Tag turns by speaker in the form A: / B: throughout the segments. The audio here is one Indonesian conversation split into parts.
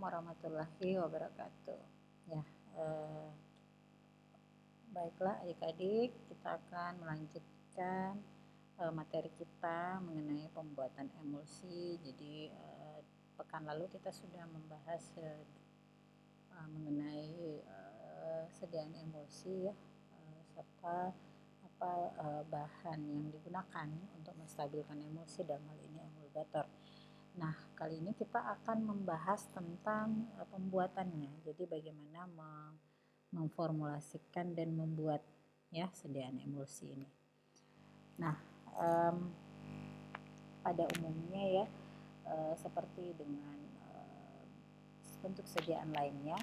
A: warahmatullahi wabarakatuh. Ya, eh, baiklah adik-adik, kita akan melanjutkan materi kita mengenai pembuatan emulsi. Jadi pekan lalu kita sudah membahas mengenai sediaan emulsi ya, serta bahan yang digunakan untuk menstabilkan emulsi, dalam hal ini emulgator. Nah, kali ini kita akan membahas tentang pembuatannya. Jadi bagaimana memformulasikan dan membuat ya sediaan emulsi ini. Nah, pada umumnya ya seperti dengan bentuk sediaan lainnya,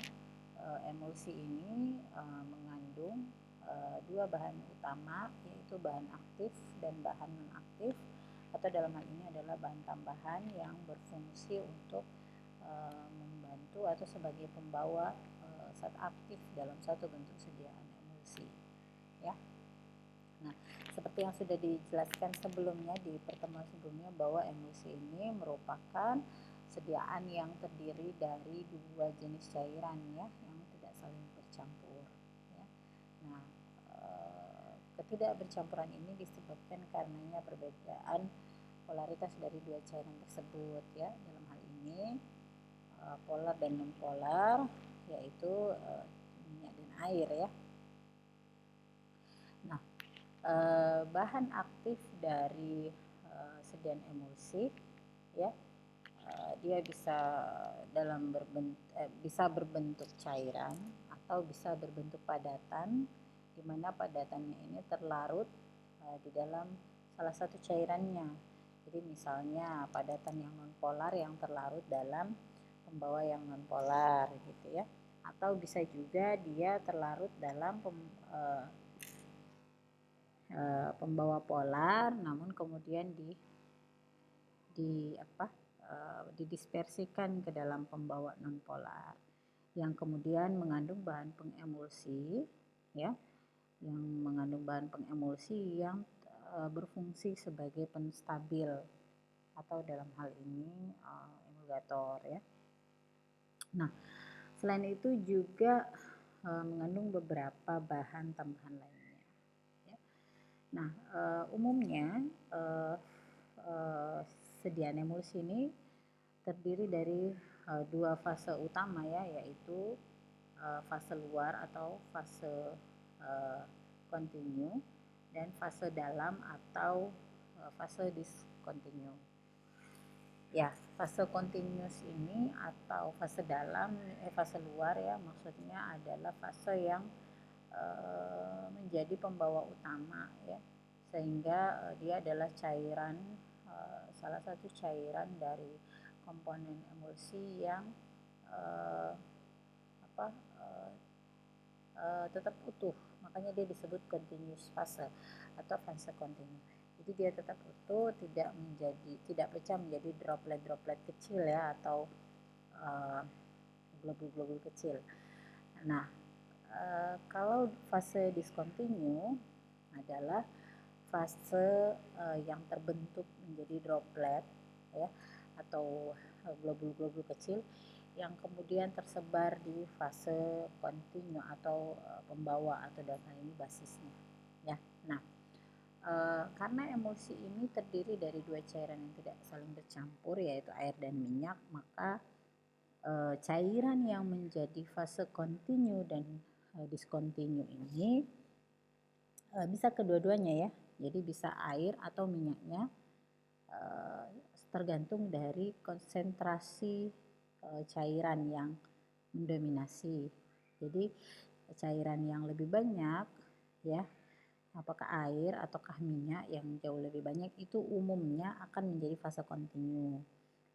A: emulsi ini mengandung dua bahan utama, yaitu bahan aktif dan bahan non-aktif, atau dalam hal ini adalah bahan tambahan yang berfungsi untuk membantu atau sebagai pembawa zat aktif dalam satu bentuk sediaan emulsi ya. Nah, seperti yang sudah dijelaskan sebelumnya di pertemuan sebelumnya, bahwa emulsi ini merupakan sediaan yang terdiri dari dua jenis cairan ya, yang tidak saling bercampur ya. Nah, ketidakbercampuran ini disebabkan karenanya perbedaan polaritas dari dua cairan tersebut ya. Dalam hal ini polar dan non polar, yaitu minyak dan air ya. Nah, bahan aktif dari sediaan emulsi ya, dia bisa berbentuk cairan atau bisa berbentuk padatan, di mana padatannya ini terlarut di dalam salah satu cairannya. Jadi misalnya padatan yang nonpolar yang terlarut dalam pembawa yang nonpolar gitu ya, atau bisa juga dia terlarut dalam pembawa polar, namun kemudian didispersikan ke dalam pembawa nonpolar yang kemudian mengandung bahan pengemulsi ya, yang mengandung bahan pengemulsi yang berfungsi sebagai penstabil atau dalam hal ini emulgator ya. Nah, selain itu juga mengandung beberapa bahan tambahan lainnya ya. Nah, umumnya sediaan emulsi ini terdiri dari dua fase utama ya, yaitu fase luar atau fase kontinu dan fase dalam atau fase diskontinu. Ya, fase continuous ini atau fase dalam, fase luar ya, maksudnya adalah fase yang menjadi pembawa utama ya, sehingga dia adalah cairan, salah satu cairan dari komponen emulsi yang tetap utuh, makanya dia disebut continuous fase atau fase kontinu. Jadi dia tetap utuh, tidak pecah menjadi droplet-droplet kecil ya, atau globul-globul kecil. Nah, kalau fase discontinue adalah fase yang terbentuk menjadi droplet ya, atau globul-globul kecil yang kemudian tersebar di fase kontinu atau pembawa atau dalam hal ini basisnya ya. Nah, karena emulsi ini terdiri dari dua cairan yang tidak saling bercampur, yaitu air dan minyak, maka cairan yang menjadi fase kontinu dan diskontinu ini bisa kedua-duanya ya. Jadi bisa air atau minyaknya, tergantung dari konsentrasi cairan yang mendominasi. Jadi cairan yang lebih banyak ya, apakah air ataukah minyak yang jauh lebih banyak, itu umumnya akan menjadi fase kontinu,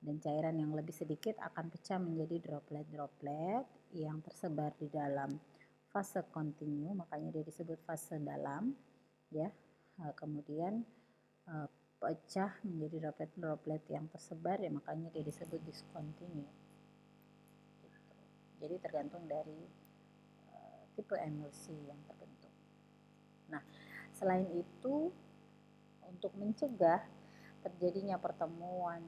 A: dan cairan yang lebih sedikit akan pecah menjadi droplet-droplet yang tersebar di dalam fase kontinu, makanya dia disebut fase dalam ya. Kemudian pecah menjadi droplet-droplet yang tersebar ya, makanya dia disebut diskontinu. Jadi tergantung dari tipe emulsi yang terbentuk. Nah, selain itu, untuk mencegah terjadinya pertemuan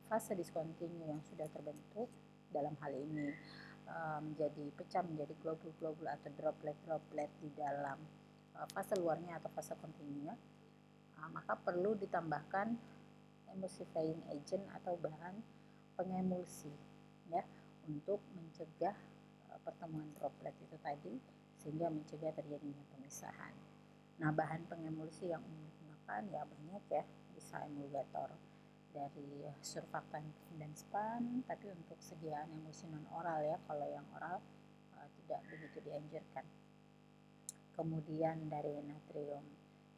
A: fase diskontinu yang sudah terbentuk dalam hal ini menjadi pecah menjadi globul-globul atau droplet-droplet di dalam fase luarnya atau fase kontinu, maka perlu ditambahkan emulsifying agent atau bahan pengemulsi ya, untuk mencegah pertemuan droplet itu tadi, sehingga mencegah terjadinya pemisahan. Nah, bahan pengemulsi yang umum digunakan ya banyak ya, bisa emulgator dari surfaktan dan span, tapi untuk sediaan emulsi non oral ya, kalau yang oral tidak begitu dianjurkan. Kemudian dari natrium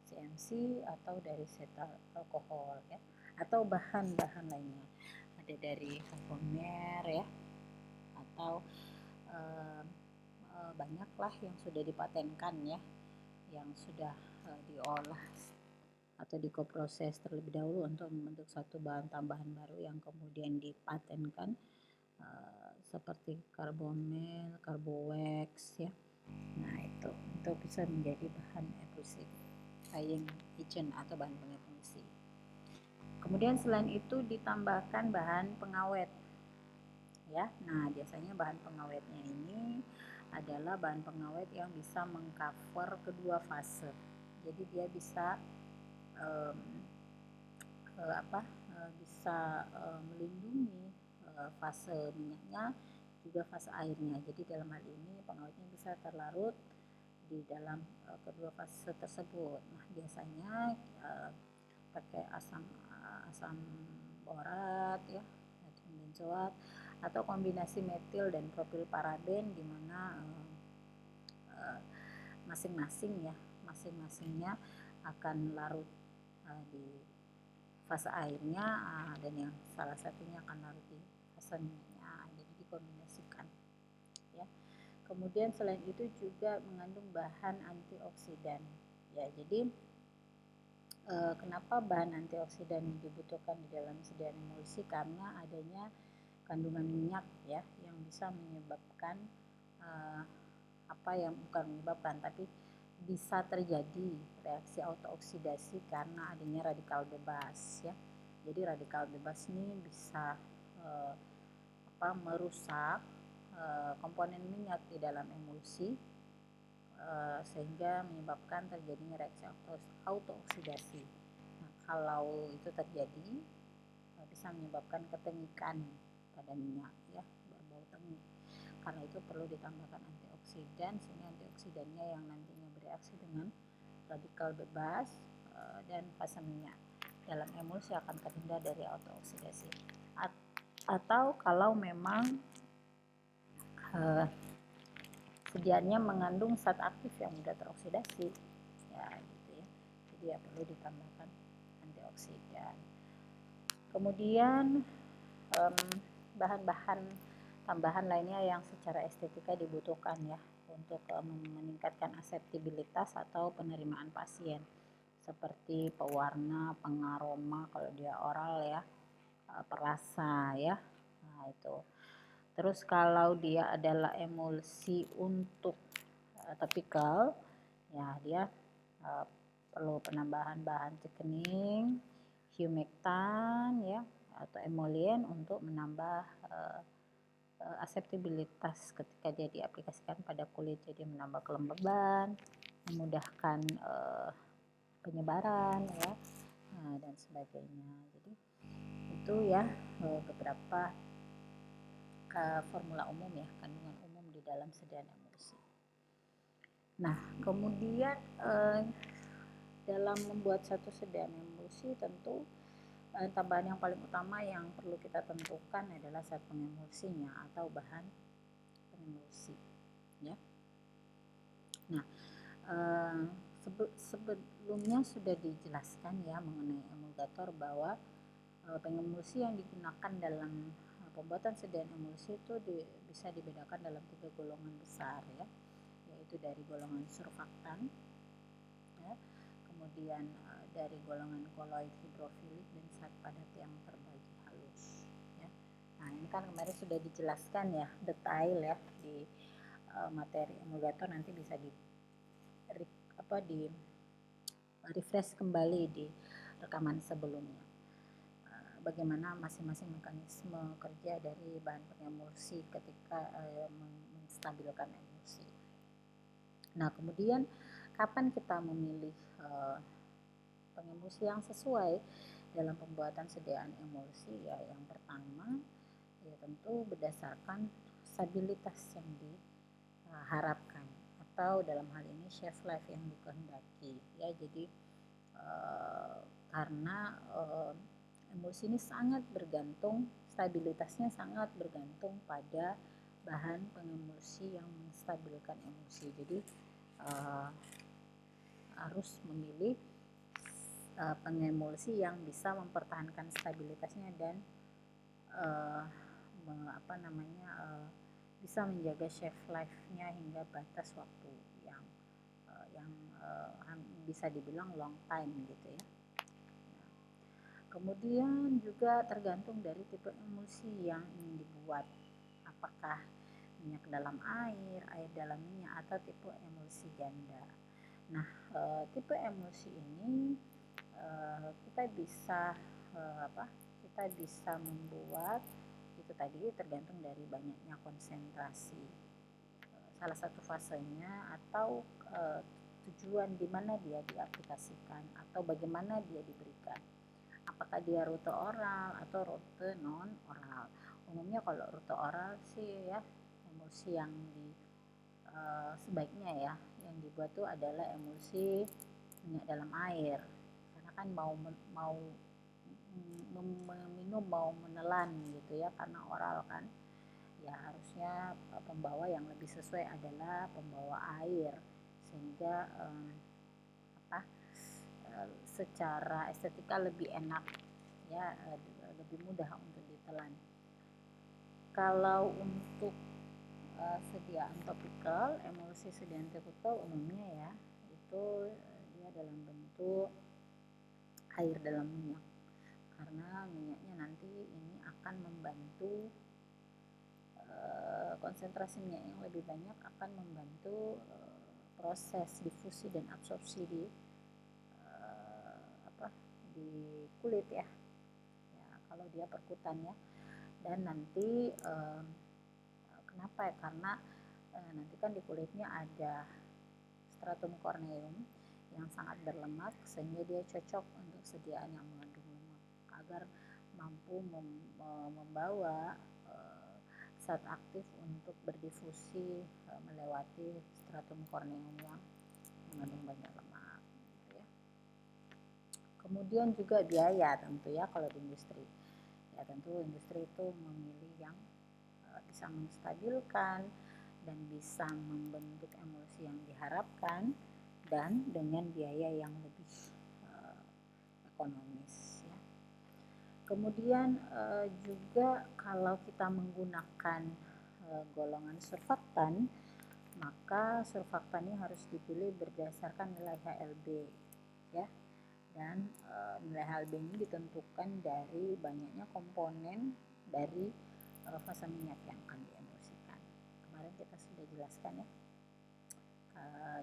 A: CMC atau dari cetal alkohol ya, atau bahan-bahan lainnya, ada dari karbomer ya, atau banyaklah yang sudah dipatenkan ya, yang sudah diolah atau dikoproses terlebih dahulu untuk membentuk satu bahan tambahan baru yang kemudian dipatenkan, seperti karbomel, karbowax ya. Nah, itu bisa menjadi bahan emulsifying agent atau bahan pengemulsi. Kemudian selain itu ditambahkan bahan pengawet ya. Nah, biasanya bahan pengawetnya ini adalah bahan pengawet yang bisa mengcover kedua fase. Jadi dia bisa melindungi fase minyaknya juga fase airnya. Jadi dalam hal ini pengawetnya bisa terlarut di dalam kedua fase tersebut. Nah, biasanya pakai asam borat ya, natrium benzoat, atau kombinasi metil dan propil paraben, di mana masing-masingnya akan larut di fase airnya, dan yang salah satunya akan larut di fase minyaknya. Jadi dikombinasikan ya. Kemudian selain itu juga mengandung bahan antioksidan ya. Jadi kenapa bahan antioksidan dibutuhkan di dalam sediaan emulsi? Karena adanya kandungan minyak ya, yang bisa menyebabkan tapi bisa terjadi reaksi autooksidasi karena adanya radikal bebas ya. Jadi radikal bebas ini bisa merusak komponen minyak di dalam emulsi, sehingga menyebabkan terjadinya reaksi autooksidasi. Nah, kalau itu terjadi bisa menyebabkan ketengikan pada minyak ya, berbau tengik. Karena itu perlu ditambahkan antioksidan, sehingga antioksidannya yang nantinya bereaksi dengan radikal bebas dan fase minyak dalam emulsi akan terhindar dari autooksidasi. Atau kalau memang sediaannya mengandung zat aktif yang mudah teroksidasi ya, gitu ya. Jadi ya perlu ditambahkan antioksidan. Kemudian bahan-bahan tambahan lainnya yang secara estetika dibutuhkan ya, untuk meningkatkan aseptibilitas atau penerimaan pasien, seperti pewarna, pengaroma kalau dia oral ya, perasa ya. Nah, itu. Terus kalau dia adalah emulsi untuk topikal ya, dia perlu penambahan bahan thickening, humectant ya, atau emollient untuk menambah aseptibilitas ketika dia diaplikasikan pada kulit. Jadi menambah kelembaban, memudahkan penyebaran ya, dan sebagainya. Jadi itu ya beberapa formula umum ya, kandungan umum di dalam sediaan emulsi. Nah, kemudian dalam membuat satu sediaan emulsi, tentu bahan tambahan yang paling utama yang perlu kita tentukan adalah zat pengemulsinya atau bahan pengemulsi ya. Nah, sebelumnya sudah dijelaskan ya mengenai emulgator, bahwa pengemulsi yang digunakan dalam pembuatan sediaan emulsi itu bisa dibedakan dalam 3 golongan besar ya, yaitu dari golongan surfaktan ya, kemudian dari golongan koloid hidrofilik, dan zat padat yang terbagi halus ya. Nah, ini kan kemarin sudah dijelaskan ya detail ya di materi emulgator, nanti bisa di refresh kembali di rekaman sebelumnya. bagaimana masing-masing mekanisme kerja dari bahan pengemulsi ketika menstabilkan emulsi. Nah, kemudian kapan kita memilih pengemulsi yang sesuai dalam pembuatan sediaan emulsi? Ya, yang pertama ya tentu berdasarkan stabilitas yang diharapkan atau dalam hal ini shelf life yang dikehendaki. Ya, jadi karena emulsi ini sangat bergantung, stabilitasnya sangat bergantung pada bahan pengemulsi yang menstabilkan emulsi. Jadi harus memilih pengemulsi yang bisa mempertahankan stabilitasnya dan bisa menjaga shelf life-nya hingga batas waktu yang bisa dibilang long time gitu ya. Kemudian juga tergantung dari tipe emulsi yang ingin dibuat, apakah minyak dalam air, air dalam minyak, atau tipe emulsi ganda. Nah, tipe emulsi ini kita bisa membuat itu tadi tergantung dari banyaknya konsentrasi salah satu fasenya atau tujuan di mana dia diaplikasikan atau bagaimana dia diberikan. Apakah dia rute oral atau rute non oral. Umumnya kalau rute oral sih ya emulsi yang sebaiknya ya yang dibuat tuh adalah emulsi minyak dalam air, karena kan mau meminum mau menelan gitu ya, karena oral kan ya harusnya pembawa yang lebih sesuai adalah pembawa air sehingga secara estetika lebih enak ya, lebih mudah untuk ditelan. Kalau untuk sediaan topikal, emulsi sediaan topikal umumnya ya itu dia dalam bentuk air dalam minyak, karena minyaknya nanti ini akan membantu konsentrasi minyak yang lebih banyak akan membantu proses difusi dan absorpsi di kulit ya kalau dia perkutan ya. Dan nanti kenapa ya, karena nanti kan di kulitnya ada stratum corneum yang sangat berlemak sehingga dia cocok untuk sediaan yang mengandung lemak agar mampu membawa zat aktif untuk berdifusi melewati stratum corneum yang mengandung banyak lemak gitu ya. Kemudian juga biaya tentu ya, kalau di industri ya tentu industri itu memilih yang bisa menstabilkan dan bisa membentuk emulsi yang diharapkan dan dengan biaya yang lebih ekonomis ya. Kemudian juga kalau kita menggunakan golongan surfaktan, maka surfaktannya harus dipilih berdasarkan nilai HLB ya. Dan nilai HLB ini ditentukan dari banyaknya komponen dari fasa minyak yang akan diemulsikan. Kemarin kita sudah jelaskan ya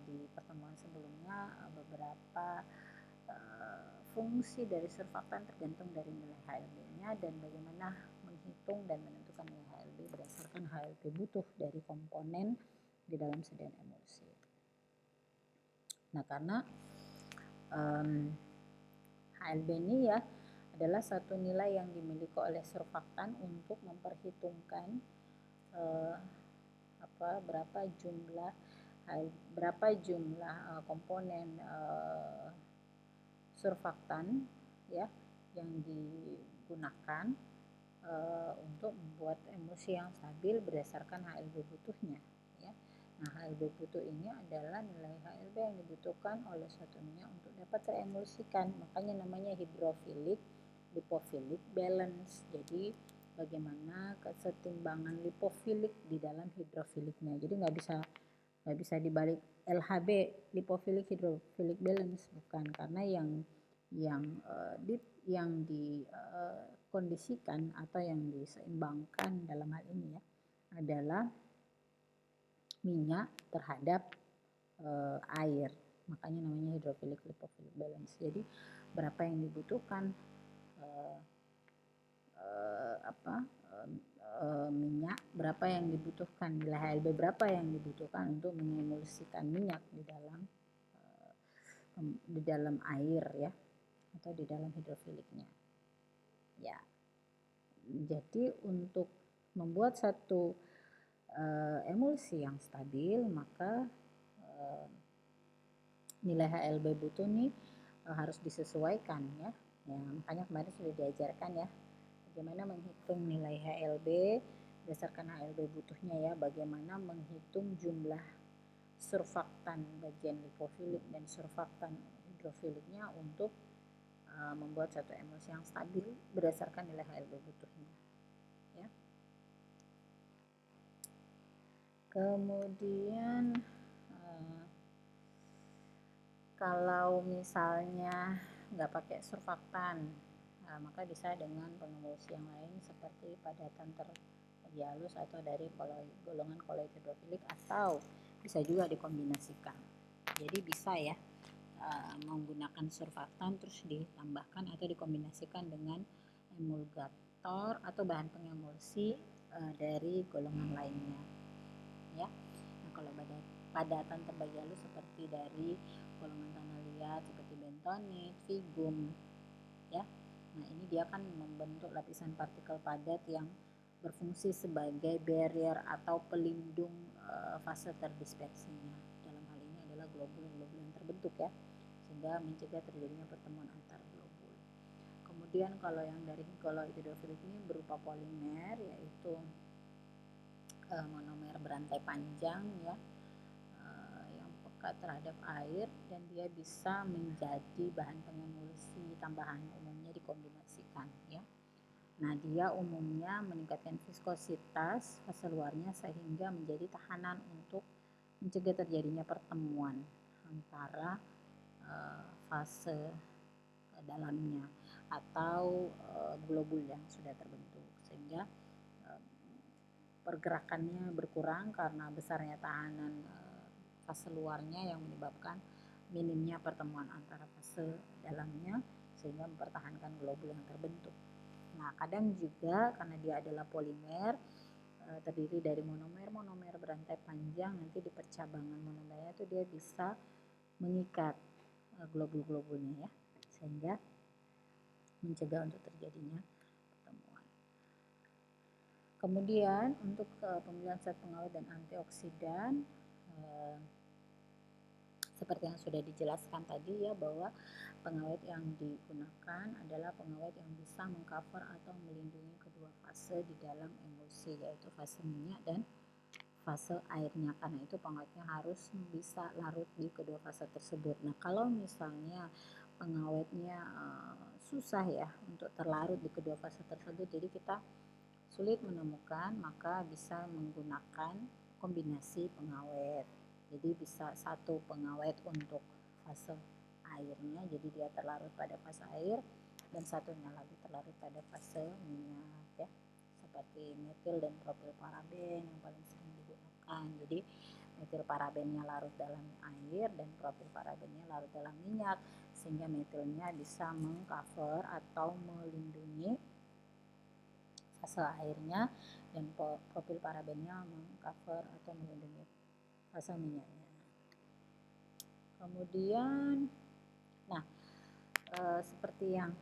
A: di pertemuan sebelumnya beberapa fungsi dari surfaktan tergantung dari nilai HLB-nya dan bagaimana menghitung dan menentukan nilai HLB berdasarkan HLB butuh dari komponen di dalam sediaan emulsi. Nah, karena HLB ini ya adalah satu nilai yang dimiliki oleh surfaktan untuk memperhitungkan berapa jumlah komponen surfaktan ya yang digunakan untuk membuat emulsi yang stabil berdasarkan HLB butuhnya ya. Nah, HLB butuh ini adalah nilai HLB yang dibutuhkan oleh suatu minyak untuk dapat teremulsikan, makanya namanya hidrofilik lipofilik balance. Jadi bagaimana kesetimbangan lipofilik di dalam hidrofiliknya, jadi nggak bisa dibalik LHB lipofilik hidrofilik balance, bukan, karena yang dikondisikan atau yang diseimbangkan dalam hal ini ya adalah minyak terhadap air, makanya namanya hidrofilik lipofilik balance. Jadi berapa yang dibutuhkan minyak berapa yang dibutuhkan, nilai HLB berapa yang dibutuhkan untuk mengemulsikan minyak di dalam air ya, atau di dalam hidrofiliknya ya. Jadi untuk membuat satu emulsi yang stabil, maka nilai HLB butuh nih harus disesuaikan ya. Makanya kemarin sudah diajarkan ya bagaimana menghitung nilai HLB berdasarkan HLB butuhnya ya, bagaimana menghitung jumlah surfaktan bagian lipofilik dan surfaktan hidrofiliknya untuk membuat satu emulsi yang stabil berdasarkan nilai HLB butuhnya ya. Kemudian kalau misalnya nggak pakai surfaktan, maka bisa dengan pengemulsi yang lain seperti padatan terlebih halus atau dari golongan koloid hidrofilik, atau bisa juga dikombinasikan. Jadi bisa ya menggunakan surfaktan terus ditambahkan atau dikombinasikan dengan emulgator atau bahan pengemulsi dari golongan lainnya ya. Nah, kalau padatan terbagi halus seperti dari golongan tanah liat seperti bentonit, vigum ya. Nah, ini dia akan membentuk lapisan partikel padat yang berfungsi sebagai barrier atau pelindung fase terdispersinya. Dalam hal ini adalah globul-globul yang terbentuk ya, sehingga mencegah terjadinya pertemuan antar globul. Kemudian kalau yang dari koloid hidrofilik ini berupa polimer, yaitu monomer berantai panjang ya, yang peka terhadap air, dan dia bisa menjadi bahan pengemulsi tambahan, umumnya dikombinasikan ya. Nah, dia umumnya meningkatkan viskositas fase luarnya sehingga menjadi tahanan untuk mencegah terjadinya pertemuan antara fase dalamnya atau globul yang sudah terbentuk, sehingga pergerakannya berkurang karena besarnya tahanan fase luarnya yang menyebabkan minimnya pertemuan antara fase dalamnya sehingga mempertahankan globul yang terbentuk. Nah, kadang juga karena dia adalah polimer terdiri dari monomer berantai panjang, nanti di percabangan monomernya itu dia bisa mengikat globul-globulnya ya, sehingga mencegah untuk terjadinya pertemuan. Kemudian untuk pemilihan zat pengawet dan antioksidan, seperti yang sudah dijelaskan tadi ya, bahwa pengawet yang digunakan adalah pengawet yang bisa mengcover atau melindungi kedua fase di dalam emulsi, yaitu fase minyak dan fase airnya. Karena itu pengawetnya harus bisa larut di kedua fase tersebut. Nah, kalau misalnya pengawetnya susah ya untuk terlarut di kedua fase tersebut, jadi kita sulit menemukan, maka bisa menggunakan kombinasi pengawet. Jadi bisa satu pengawet untuk fase airnya, jadi dia terlarut pada fase air, dan satunya lagi terlarut pada fase minyak ya, seperti metil dan propilparaben yang paling sering digunakan. Jadi metilparabennya larut dalam air dan propilparabennya larut dalam minyak, sehingga metilnya bisa mengcover atau melindungi fase airnya, dan propilparabennya mengcover atau melindungi fase minyaknya. Kemudian, nah seperti yang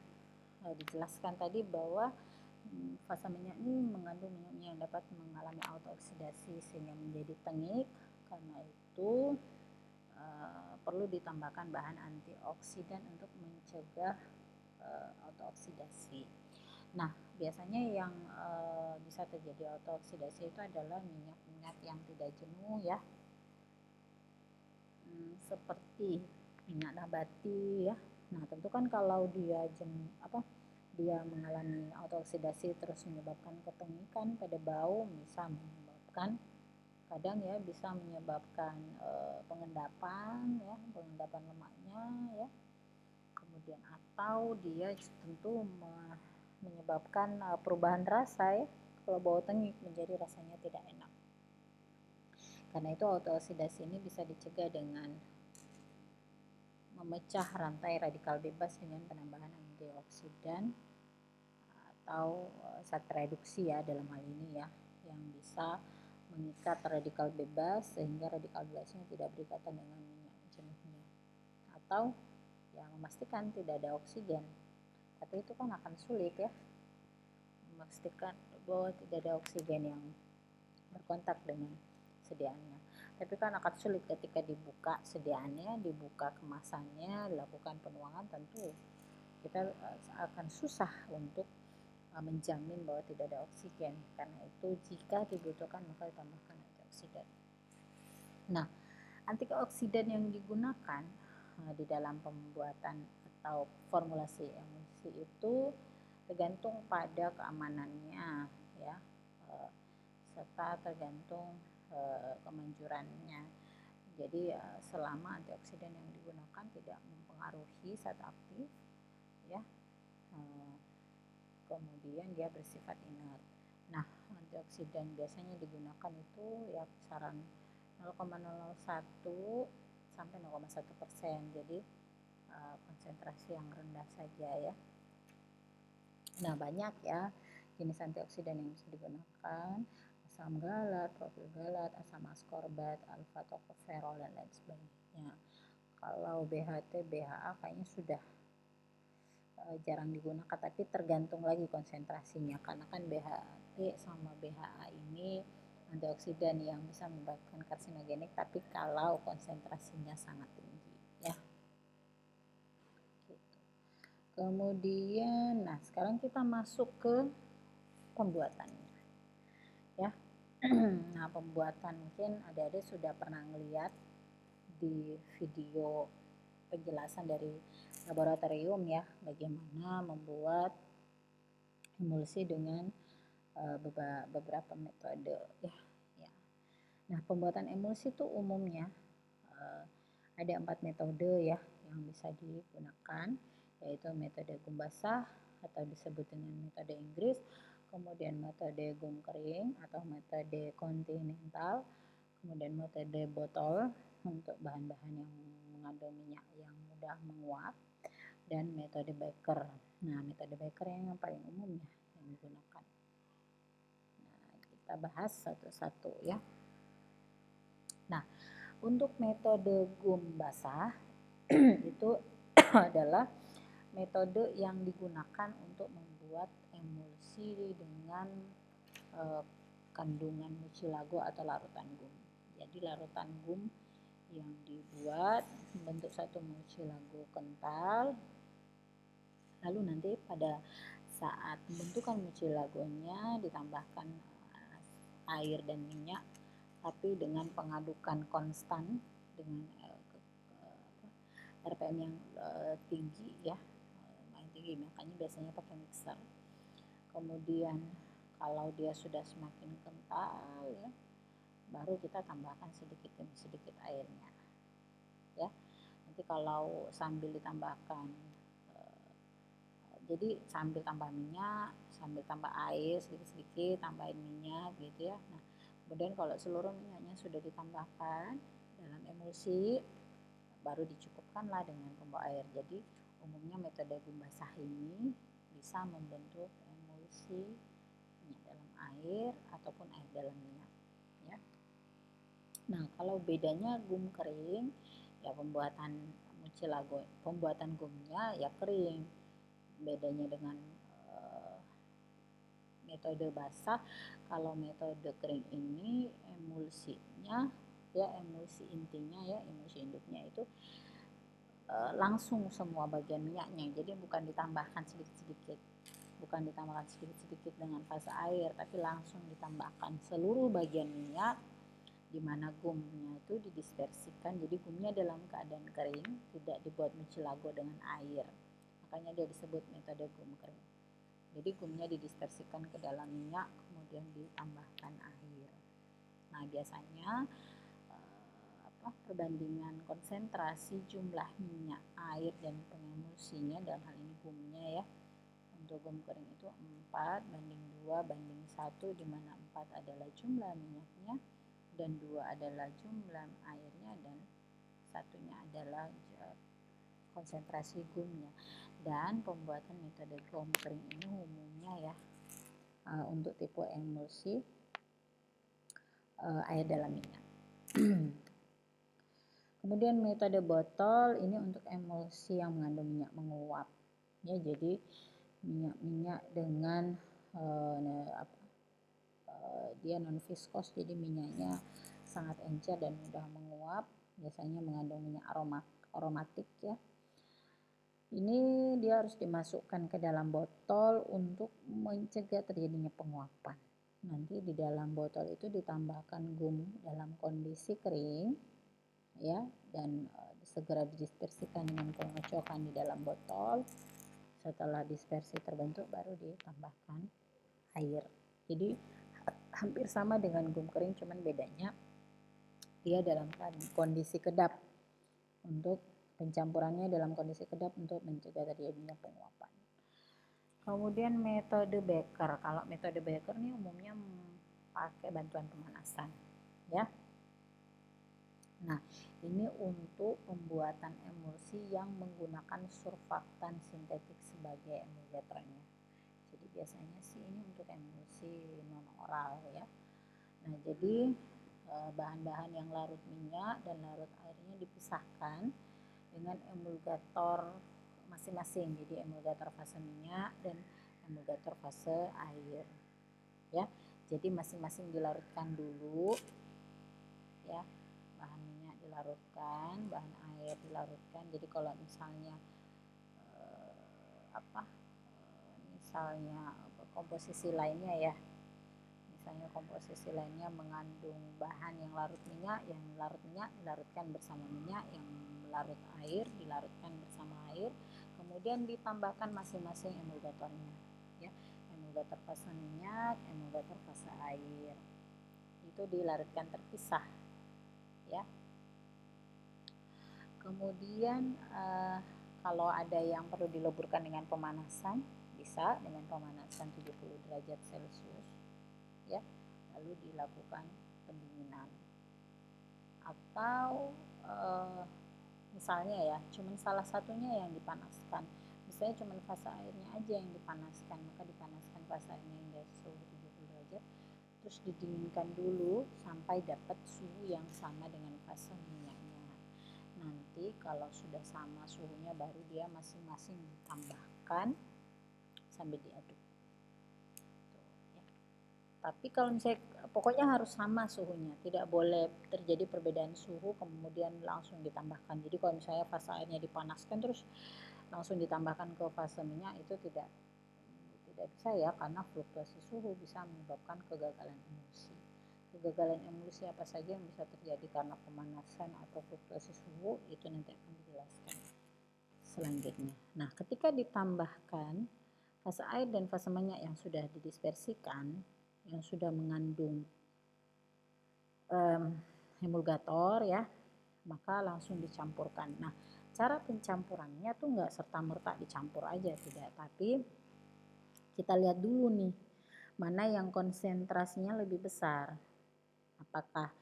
A: dijelaskan tadi bahwa fase minyak ini mengandung minyak yang dapat mengalami autooksidasi sehingga menjadi tengik. Karena itu perlu ditambahkan bahan antioksidan untuk mencegah autooksidasi. Nah, biasanya yang bisa terjadi autooksidasi itu adalah minyak-minyak yang tidak jenuh ya, seperti minyak nabati ya. Nah, tentu kan kalau dia dia mengalami autooksidasi terus menyebabkan ketengikan pada bau, bisa menyebabkan bisa menyebabkan pengendapan lemaknya ya. Kemudian atau dia tentu menyebabkan perubahan rasa ya, kalau bau tengik menjadi rasanya tidak enak. Karena itu autooksidasi ini bisa dicegah dengan memecah rantai radikal bebas dengan penambahan antioksidan atau zat reduksi ya dalam hal ini ya, yang bisa mengikat radikal bebas sehingga radikal bebasnya tidak berikatan dengan minyak jenuhnya, atau ya memastikan tidak ada oksigen. Tapi itu kan akan sulit ya, memastikan bahwa tidak ada oksigen yang berkontak dengan sediaannya. Tapi kan akan sulit ketika dibuka sediaannya, dibuka kemasannya, dilakukan penuangan, tentu kita akan susah untuk menjamin bahwa tidak ada oksigen. Karena itu jika dibutuhkan maka ditambahkan antioksidan. Nah, antioksidan yang digunakan di dalam pembuatan atau formulasi emulsi itu tergantung pada keamanannya ya, serta tergantung kemanjurannya. Jadi selama antioksidan yang digunakan tidak mempengaruhi zat aktif ya, kemudian dia bersifat inert. Nah, antioksidan biasanya digunakan itu ya kisaran 0,01 sampai 0,1%. Jadi konsentrasi yang rendah saja ya. Nah, banyak ya jenis antioksidan yang bisa digunakan: asam galat, profil galat, asam askorbat, alfa tokoferol, dan lain sebagainya. Kalau BHT, BHA kayaknya sudah jarang digunakan, tapi tergantung lagi konsentrasinya, karena kan BHT sama BHA ini antioksidan yang bisa menyebabkan karsinogenik, tapi kalau konsentrasinya sangat tinggi ya. Gitu. Kemudian, nah sekarang kita masuk ke pembuatannya ya. Nah, pembuatan mungkin adik-adik sudah pernah ngeliat di video penjelasan dari laboratorium ya, bagaimana membuat emulsi dengan beberapa metode ya. Nah, pembuatan emulsi itu umumnya ada 4 metode ya yang bisa digunakan, yaitu metode gum basah atau disebut dengan metode Inggris, kemudian metode gum kering atau metode kontinental, kemudian metode botol untuk bahan-bahan yang mengandung minyak yang mudah menguap, dan metode Baker. Nah, metode Baker yang paling umum ya yang digunakan. Nah, kita bahas satu-satu ya. Nah, untuk metode gum basah itu adalah metode yang digunakan untuk membuat emulsi dengan kandungan mucilago atau larutan gum. Jadi larutan gum yang dibuat membentuk satu mucilago kental, lalu nanti pada saat pembentukan mucilagonya ditambahkan air dan minyak, tapi dengan pengadukan konstan dengan RPM yang tinggi ya, tinggi, makanya biasanya pakai mixer. Kemudian kalau dia sudah semakin kental ya, baru kita tambahkan sedikit demi sedikit airnya ya. Nanti kalau sambil ditambahkan jadi sambil tambah minyak, sambil tambah air sedikit-sedikit, tambahin minyak gitu ya. Nah, kemudian kalau seluruh minyaknya sudah ditambahkan dalam emulsi, baru dicukupkanlah dengan pembawa air. Jadi umumnya metode gum basah ini bisa membentuk emulsi minyak dalam air ataupun air dalam minyak ya. Nah, kalau bedanya gum kering ya, pembuatan mucilago, pembuatan gumnya ya kering. Bedanya dengan metode basah, kalau metode kering ini emulsinya ya, emulsi intinya ya, emulsi induknya itu langsung semua bagian minyaknya. Jadi bukan ditambahkan sedikit-sedikit, bukan ditambahkan sedikit-sedikit dengan fase air, tapi langsung ditambahkan seluruh bagian minyak, di mana gumnya itu didispersikan. Jadi gumnya dalam keadaan kering, tidak dibuat mucilago dengan air. Makanya dia disebut metode gum kering. Jadi gumnya didispersikan ke dalam minyak, kemudian ditambahkan air. Nah, biasanya perbandingan konsentrasi jumlah minyak, air, dan pengemulsinya dalam hal ini gumnya ya, untuk gum kering itu 4:2:1, di mana 4 adalah jumlah minyaknya dan 2 adalah jumlah airnya dan satunya adalah konsentrasi gumnya. Dan pembuatan metode gum kering ini umumnya ya, untuk tipe emulsi air dalam minyak. Kemudian metode botol ini untuk emulsi yang mengandung minyak menguap ya, jadi minyak dengan dia non viskos, jadi minyaknya sangat encer dan mudah menguap, biasanya mengandung minyak aromatik ya. Ini dia harus dimasukkan ke dalam botol untuk mencegah terjadinya penguapan. Nanti di dalam botol itu ditambahkan gum dalam kondisi kering ya, dan segera didispersikan dengan pengocokan di dalam botol. Setelah dispersi terbentuk baru ditambahkan air. Jadi hampir sama dengan gum kering, cuman bedanya dia dalam kondisi kedap, untuk pencampurannya dalam kondisi kedap untuk mencegah terjadinya penguapan. Kemudian metode Becker. Kalau metode Becker ini umumnya pakai bantuan pemanasan ya. Nah, ini untuk pembuatan emulsi yang menggunakan surfaktan sintetik sebagai emulgatornya. Jadi biasanya sih ini untuk emulsi non oral ya. Nah, jadi bahan-bahan yang larut minyak dan larut airnya dipisahkan dengan emulgator masing-masing. Jadi emulgator fase minyak dan emulgator fase air ya. Jadi masing-masing dilarutkan dulu ya. Bahan minyak dilarutkan, bahan air dilarutkan. Jadi kalau misalnya misalnya komposisi lainnya ya, misalnya komposisi lainnya mengandung bahan yang larut minyak, yang larut minyak dilarutkan bersama minyak, yang larut air dilarutkan bersama air, kemudian ditambahkan masing-masing emulgatornya ya. Emulgator fase minyak, emulgator fase air, itu dilarutkan terpisah ya. Kemudian kalau ada yang perlu dileburkan dengan pemanasan, bisa dengan pemanasan 70 derajat Celcius ya, lalu dilakukan pendinginan. Atau misalnya ya, cuman salah satunya yang dipanaskan, misalnya cuman fase airnya aja yang dipanaskan, maka dipanaskan fase airnya hingga suhu 70 derajat, terus didinginkan dulu sampai dapat suhu yang sama dengan fase minyaknya. Nanti kalau sudah sama suhunya baru dia masing-masing ditambahkan sambil diaduk. Tapi kalau misalnya pokoknya harus sama suhunya, tidak boleh terjadi perbedaan suhu kemudian langsung ditambahkan. Jadi kalau misalnya fase airnya dipanaskan terus langsung ditambahkan ke fase minyak, itu tidak bisa ya, karena fluktuasi suhu bisa menyebabkan kegagalan emulsi. Kegagalan emulsi apa saja yang bisa terjadi karena pemanasan atau fluktuasi suhu, itu nanti akan dijelaskan selanjutnya. Nah, ketika ditambahkan fase air dan fase minyak yang sudah didispersikan, yang sudah mengandung emulgator ya, maka langsung dicampurkan. Nah, cara pencampurannya tuh nggak serta-merta dicampur aja, tidak, tapi kita lihat dulu nih, mana yang konsentrasinya lebih besar, apakah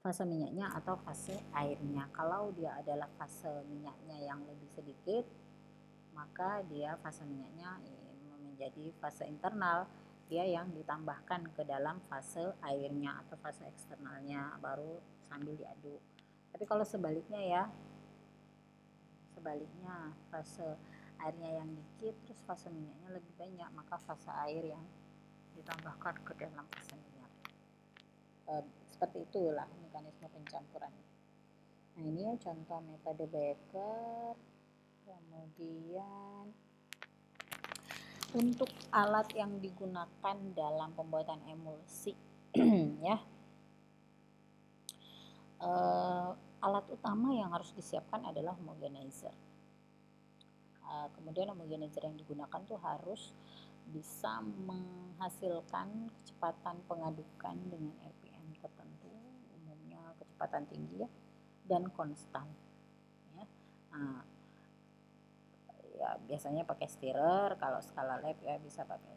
A: fase minyaknya atau fase airnya. Kalau dia adalah fase minyaknya yang lebih sedikit, maka dia fase minyaknya menjadi fase internal, dia yang ditambahkan ke dalam fase airnya atau fase eksternalnya, baru sambil diaduk. Tapi kalau sebaliknya ya, sebaliknya fase airnya yang dikit terus fase minyaknya lebih banyak, maka fase air yang ditambahkan ke dalam fase minyak. Seperti itulah mekanisme pencampuran. Nah, ini ya contoh metode Becker. Kemudian untuk alat yang digunakan dalam pembuatan emulsi ya, alat utama yang harus disiapkan adalah homogenizer. Kemudian homogenizer yang digunakan tuh harus bisa menghasilkan kecepatan pengadukan dengan RPM tertentu, umumnya kecepatan tinggi ya, dan konstan ya. Nah, ya biasanya pakai stirrer, kalau skala lab ya bisa pakai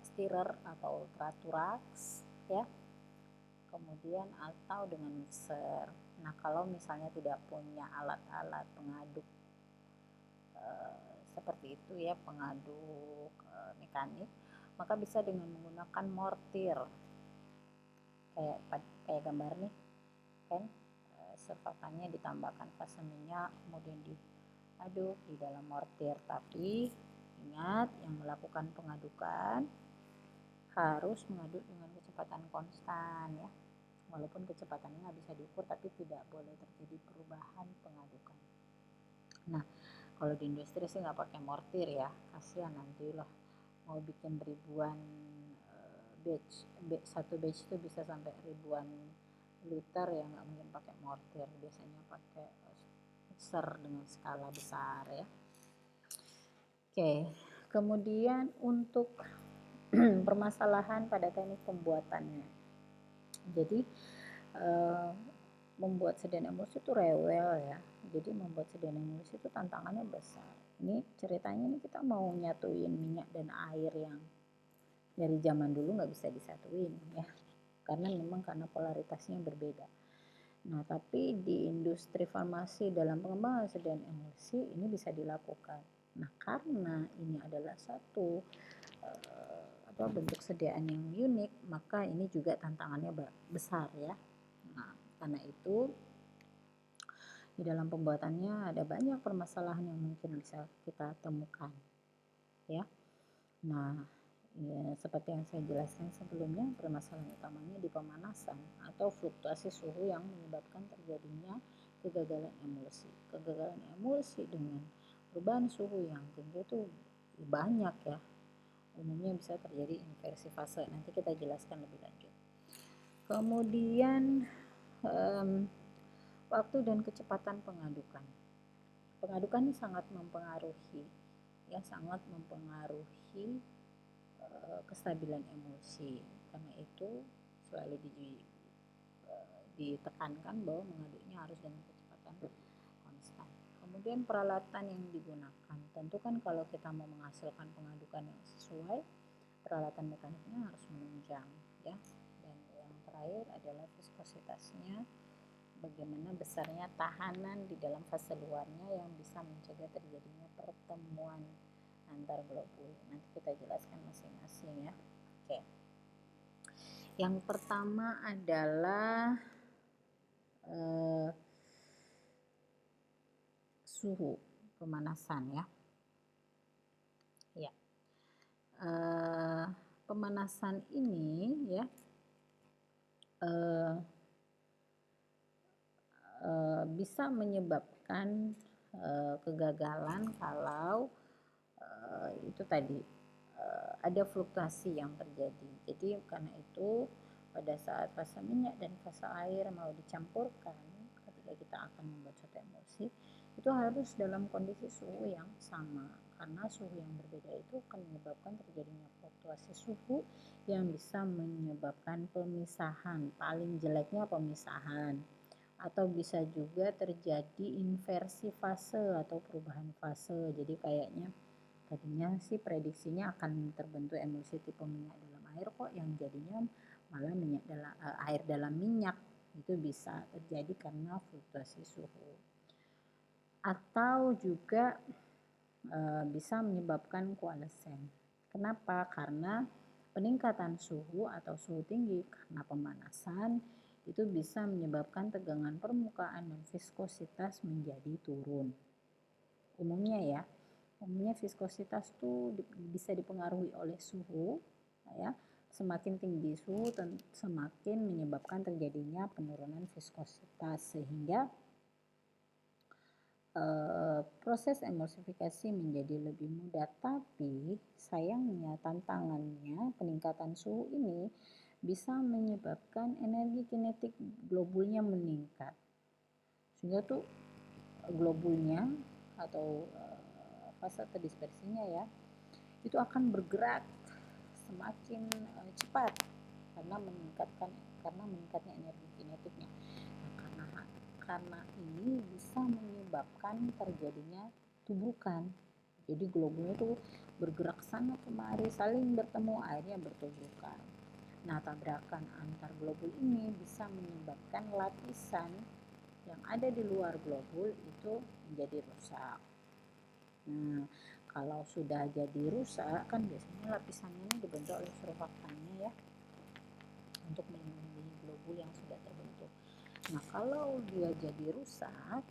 A: stirrer atau ultraturax ya, kemudian atau dengan mixer. Nah, kalau misalnya tidak punya alat-alat pengaduk seperti itu ya, pengaduk mekanik, maka bisa dengan menggunakan mortir kayak gambar nih kan. Surfakannya ditambahkan fase minyak, kemudian diaduk di dalam mortir. Tapi ingat, yang melakukan pengadukan harus mengaduk dengan kecepatan konstan ya. Walaupun kecepatannya nggak bisa diukur, tapi tidak boleh terjadi perubahan pengadukan. Nah, kalau di industri sih nggak pakai mortir ya, kasihan nanti lah mau bikin ribuan satu batch itu bisa sampai ribuan liter ya, nggak mungkin pakai mortir, biasanya pakai mixer dengan skala besar ya. Oke, kemudian untuk permasalahan pada teknik pembuatannya. Jadi membuat sedan emulsi itu rewel ya. Jadi membuat sedan emulsi itu tantangannya besar. Ini ceritanya nih, kita mau nyatuin minyak dan air yang dari zaman dulu nggak bisa disatuin ya, karena polaritasnya berbeda. Nah, tapi di industri farmasi dalam pengembangan sedan emulsi ini bisa dilakukan. Nah, karena ini adalah satu bentuk sediaan yang unik, maka ini juga tantangannya besar ya. Nah, karena itu di dalam pembuatannya ada banyak permasalahan yang mungkin bisa kita temukan ya. Nah, ya, seperti yang saya jelaskan sebelumnya, permasalahan utamanya di pemanasan atau fluktuasi suhu yang menyebabkan terjadinya kegagalan emulsi. Kegagalan emulsi dengan perubahan suhu yang tinggi itu banyak ya. Umumnya bisa terjadi inversi fase. Nanti kita jelaskan lebih lanjut. Kemudian waktu dan kecepatan pengadukan. Pengadukan ini sangat mempengaruhi kestabilan emulsi. Karena itu selalu ditekankan bahwa mengaduknya harus dengan kecepatan konstan. Kemudian peralatan yang digunakan, tentu kan kalau kita mau menghasilkan pengadukan yang sesuai, peralatan mekaniknya harus menunjang ya. Dan yang terakhir adalah viskositasnya, bagaimana besarnya tahanan di dalam fase luarnya yang bisa mencegah terjadinya pertemuan antar globul. Nanti kita jelaskan masing-masing ya. Oke. Yang pertama adalah suhu pemanasan ya. Ya. Pemanasan ini ya bisa menyebabkan kegagalan kalau itu tadi ada fluktuasi yang terjadi. Jadi karena itu pada saat fase minyak dan fase air mau dicampurkan ketika kita akan membuat suatu emulsi, itu harus dalam kondisi suhu yang sama, karena suhu yang berbeda itu akan menyebabkan terjadinya fluktuasi suhu yang bisa menyebabkan pemisahan, paling jeleknya pemisahan, atau bisa juga terjadi inversi fase atau perubahan fase. Jadi kayaknya tadinya sih prediksinya akan terbentuk emulsi tipe minyak dalam air, kok yang jadinya malah air dalam minyak. Itu bisa terjadi karena fluktuasi suhu. Atau juga bisa menyebabkan koalesen. Kenapa? Karena peningkatan suhu atau suhu tinggi karena pemanasan itu bisa menyebabkan tegangan permukaan dan viskositas menjadi turun. Umumnya viskositas itu bisa dipengaruhi oleh suhu ya. Semakin tinggi suhu semakin menyebabkan terjadinya penurunan viskositas, sehingga proses emulsifikasi menjadi lebih mudah. Tapi sayangnya tantangannya, peningkatan suhu ini bisa menyebabkan energi kinetik globulnya meningkat, sehingga tuh globulnya atau fase dispersinya ya itu akan bergerak semakin cepat karena meningkatnya energi kinetiknya. Nah, karena ini bisa menyebabkan terjadinya tubukan. Jadi globulnya itu bergerak sana kemari, saling bertemu, akhirnya bertubukan. Nah, tabrakan antar globul ini bisa menyebabkan lapisan yang ada di luar globul itu menjadi rusak. Nah, Kalau sudah jadi rusak kan biasanya lapisannya ini dibentuk oleh surfaktannya ya, untuk melindungi globul yang sudah terbentuk. Nah, kalau dia jadi rusak,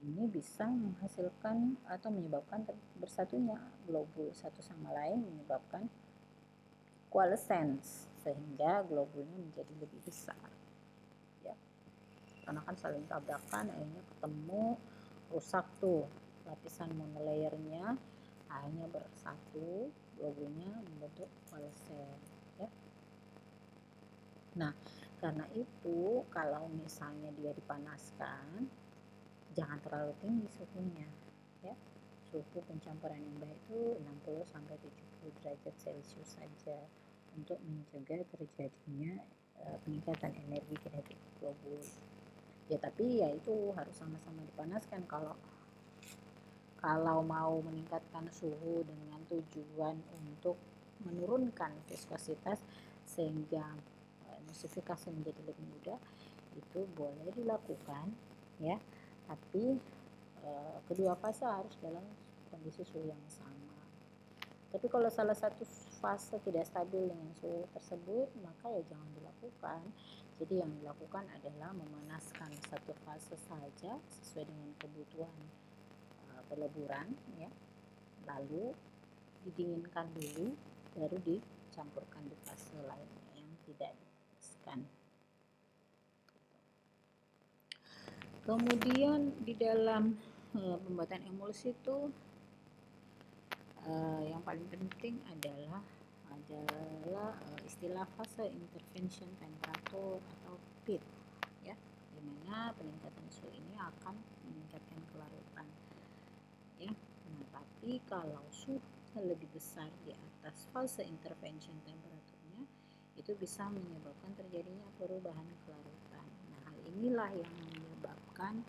A: ini bisa menghasilkan atau menyebabkan bersatunya globul satu sama lain, menyebabkan coalescence, sehingga globulnya menjadi lebih besar ya, karena kan saling tabrakan, akhirnya ketemu, rusak tuh lapisan monolayernya, akhirnya bersatu, globulnya membentuk coalescence ya. Nah, karena itu kalau misalnya dia dipanaskan, jangan terlalu tinggi suhunya ya. Suhu pencampuran yang baik itu 60 sampai 70 derajat Celcius saja untuk mencegah terjadinya peningkatan energi kinetik globul. Ya, tapi ya itu harus sama-sama dipanaskan kalau mau meningkatkan suhu dengan tujuan untuk menurunkan viskositas sehingga emulsifikasi menjadi lebih mudah, itu boleh dilakukan ya, tapi kedua fase harus dalam kondisi suhu yang sama. Tapi kalau salah satu fase tidak stabil dengan suhu tersebut, maka ya jangan dilakukan. Jadi yang dilakukan adalah memanaskan satu fase saja sesuai dengan kebutuhan peleburan ya, lalu didinginkan dulu, baru dicampurkan di fase lainnya yang tidak dipanaskan. Kemudian di dalam pembuatan emulsi itu yang paling penting adalah istilah fase intervention temperature atau PIT ya, dimana peningkatan suhu ini akan meningkatkan kelarutan ya. Nah, tapi kalau suhu lebih besar di atas fase intervention temperaturnya, itu bisa menyebabkan terjadinya perubahan kelarutan. Nah, hal inilah yang menyebabkan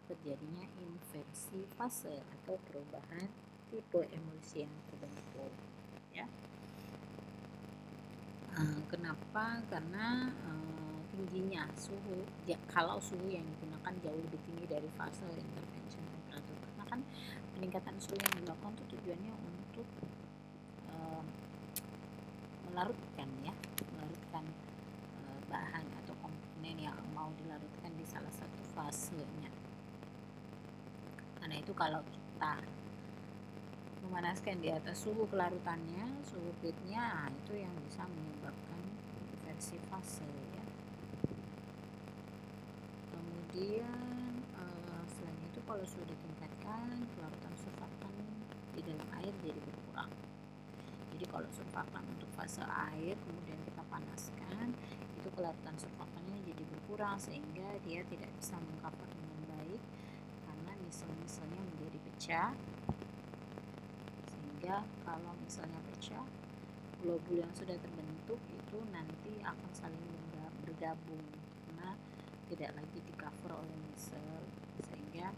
A: terjadinya inversi fase atau perubahan tipe emulsi yang terbentuk ya. Kenapa? Karena tingginya suhu, kalau suhu yang digunakan jauh lebih tinggi dari fase intervention temperatur, karena kan peningkatan suhu yang dilakukan itu tujuannya untuk melarutkan bahan atau komponen yang mau dilarutkan di salah satu fasenya. Karena itu kalau kita memanaskan di atas suhu kelarutannya, suhu pitnya, itu yang bisa menyebabkan inversi fase ya. Kemudian selain itu kalau sudah ditingkatkan, kelarutan surfaktan di dalam air jadi berkurang. Jadi kalau surfaktan untuk fase air kemudian kita panaskan, itu kelarutan surfaktannya jadi berkurang sehingga dia tidak bisa mengcover dengan baik karena misel-miselnya menjadi pecah. Sehingga kalau misalnya pecah, globul yang sudah terbentuk itu nanti akan saling bergabung karena tidak lagi di cover oleh misel, sehingga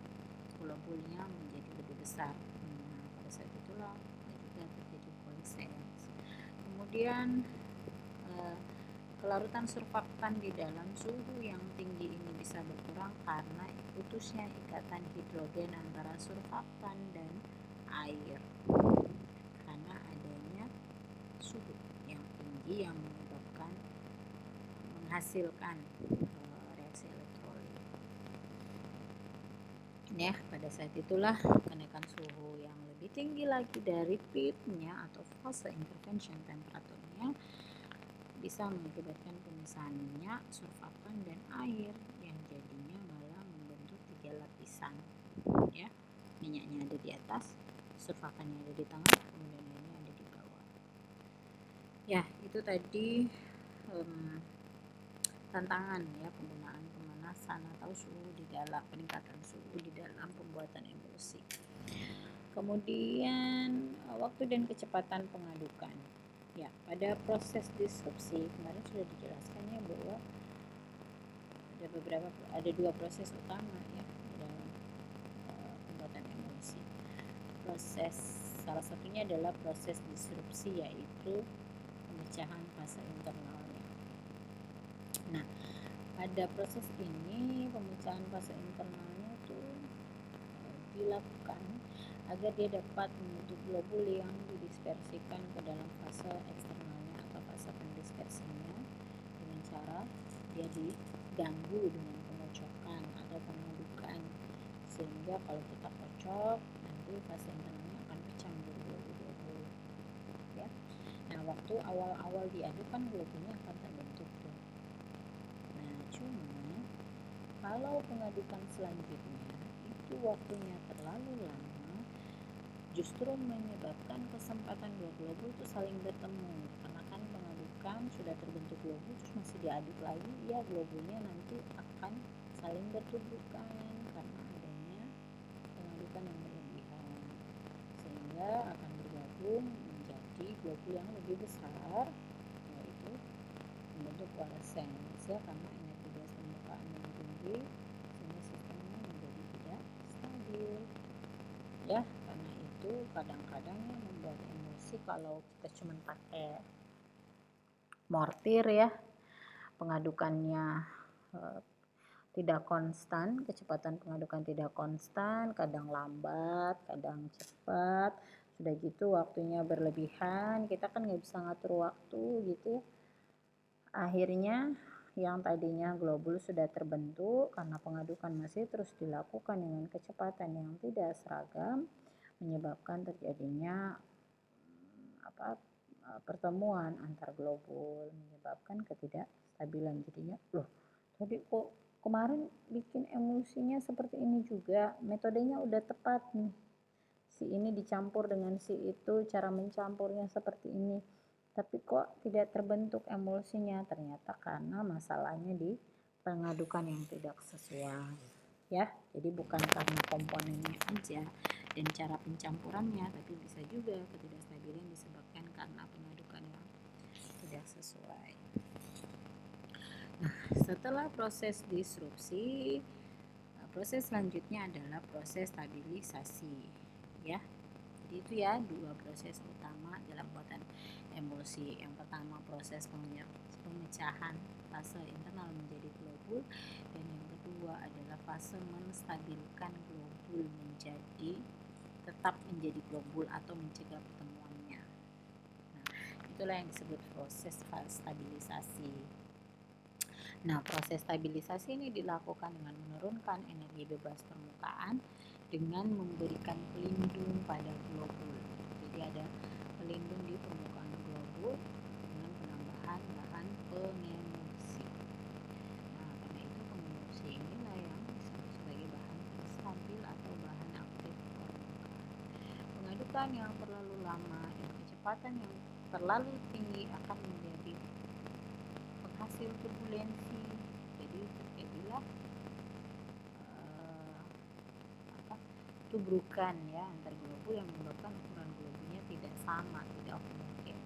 A: globulnya menjadi lebih besar. Nah, pada saat itulah juga terjadi coalescence. Kemudian kelarutan surfaktan di dalam suhu yang tinggi ini bisa berkurang karena putusnya ikatan hidrogen antara surfaktan dan air, karena adanya suhu yang tinggi yang menyebabkan menghasilkan reaksi elektrolit. Ya, pada saat itulah kenaikan suhu yang lebih tinggi lagi dari PIT-nya atau fase intervention temperaturnya bisa mengakibatkan pemisahan minyak, surfaktan dan air yang jadinya malah membentuk 3 lapisan ya. Minyaknya ada di atas, surfaktannya ada di tengah, kemudian airnya ada di bawah. Ya, itu tadi tantangan ya penggunaan pemanasan atau suhu di dalam peningkatan suhu di dalam pembuatan emulsi. Kemudian waktu dan kecepatan pengadukan. Ya, pada proses disrupsi kemarin sudah dijelaskan ya bahwa ada dua proses utama ya dalam pembuatan emulsi. Salah satunya adalah proses disrupsi, yaitu pemecahan fase internalnya. Nah, pada proses ini pemecahan fase internalnya itu dilakukan agar dia dapat membentuk globul yang didispersikan ke dalam fase eksternalnya atau fase pendispersinya dengan cara dia diganggu dengan pemocokan atau pengadukan, sehingga kalau kita kocok nanti fase internalnya akan pecah menjadi globul-globul ya. Nah, waktu awal-awal diaduk kan globulnya akan terbentuk tuh. Nah, cuma kalau pengadukan selanjutnya itu waktunya terlalu lama, justru menyebabkan kesempatan dua globul itu saling bertemu, karena kan pengadukan sudah terbentuk globul terus masih diaduk lagi, ya globulnya nanti akan saling bertubukan karena adanya pengadukan yang berlebihan, sehingga akan bergabung menjadi globul yang lebih besar, yaitu membentuk fluorescence ya, karena energi gas permukaan yang tinggi sehingga sistemnya menjadi tidak stabil ya. Karena itu kadang-kadang ya membuat emosi kalau kita cuma pakai mortir ya, pengadukannya tidak konstan, kecepatan pengadukan tidak konstan, kadang lambat, kadang cepat, sudah gitu waktunya berlebihan, kita kan nggak bisa ngatur waktu gitu ya. Akhirnya yang tadinya globul sudah terbentuk karena pengadukan masih terus dilakukan dengan kecepatan yang tidak seragam, menyebabkan terjadinya pertemuan antar globul, menyebabkan ketidakstabilan. Jadinya loh, tadi kok kemarin bikin emulsinya seperti ini juga, metodenya udah tepat nih, si ini dicampur dengan si itu, cara mencampurnya seperti ini, tapi kok tidak terbentuk emulsinya. Ternyata karena masalahnya di pengadukan yang tidak sesuai ya. Jadi bukan karena komponennya aja dan cara pencampurannya, tapi bisa juga ketidakstabilan disebabkan karena pengadukan yang tidak sesuai. Nah, setelah proses disrupsi, proses selanjutnya adalah proses stabilisasi ya. Jadi itu ya dua proses utama dalam buatan emulsi. Yang pertama proses pemecahan fase internal menjadi globul, dan yang kedua adalah fase menstabilkan globul menjadi tetap menjadi globul atau mencegah pertemuannya. Nah, itulah yang disebut proses stabilisasi. Nah, proses stabilisasi ini dilakukan dengan menurunkan energi bebas permukaan dengan memberikan pelindung pada globul. Jadi ada pelindung di permukaan globul dengan penambahan bahan pengemulsi. Nah, karena itu pengemulsi inilah yang disebut sebagai bahan stabil atau bahan aktif permukaan. Pengadukan yang terlalu lama dan kecepatan yang terlalu tinggi akan menjadi penghasil turbulensi. Jadi terjadilah tubrukan ya antar globul yang menyebabkan ukuran globulnya tidak sama, tidak homogen.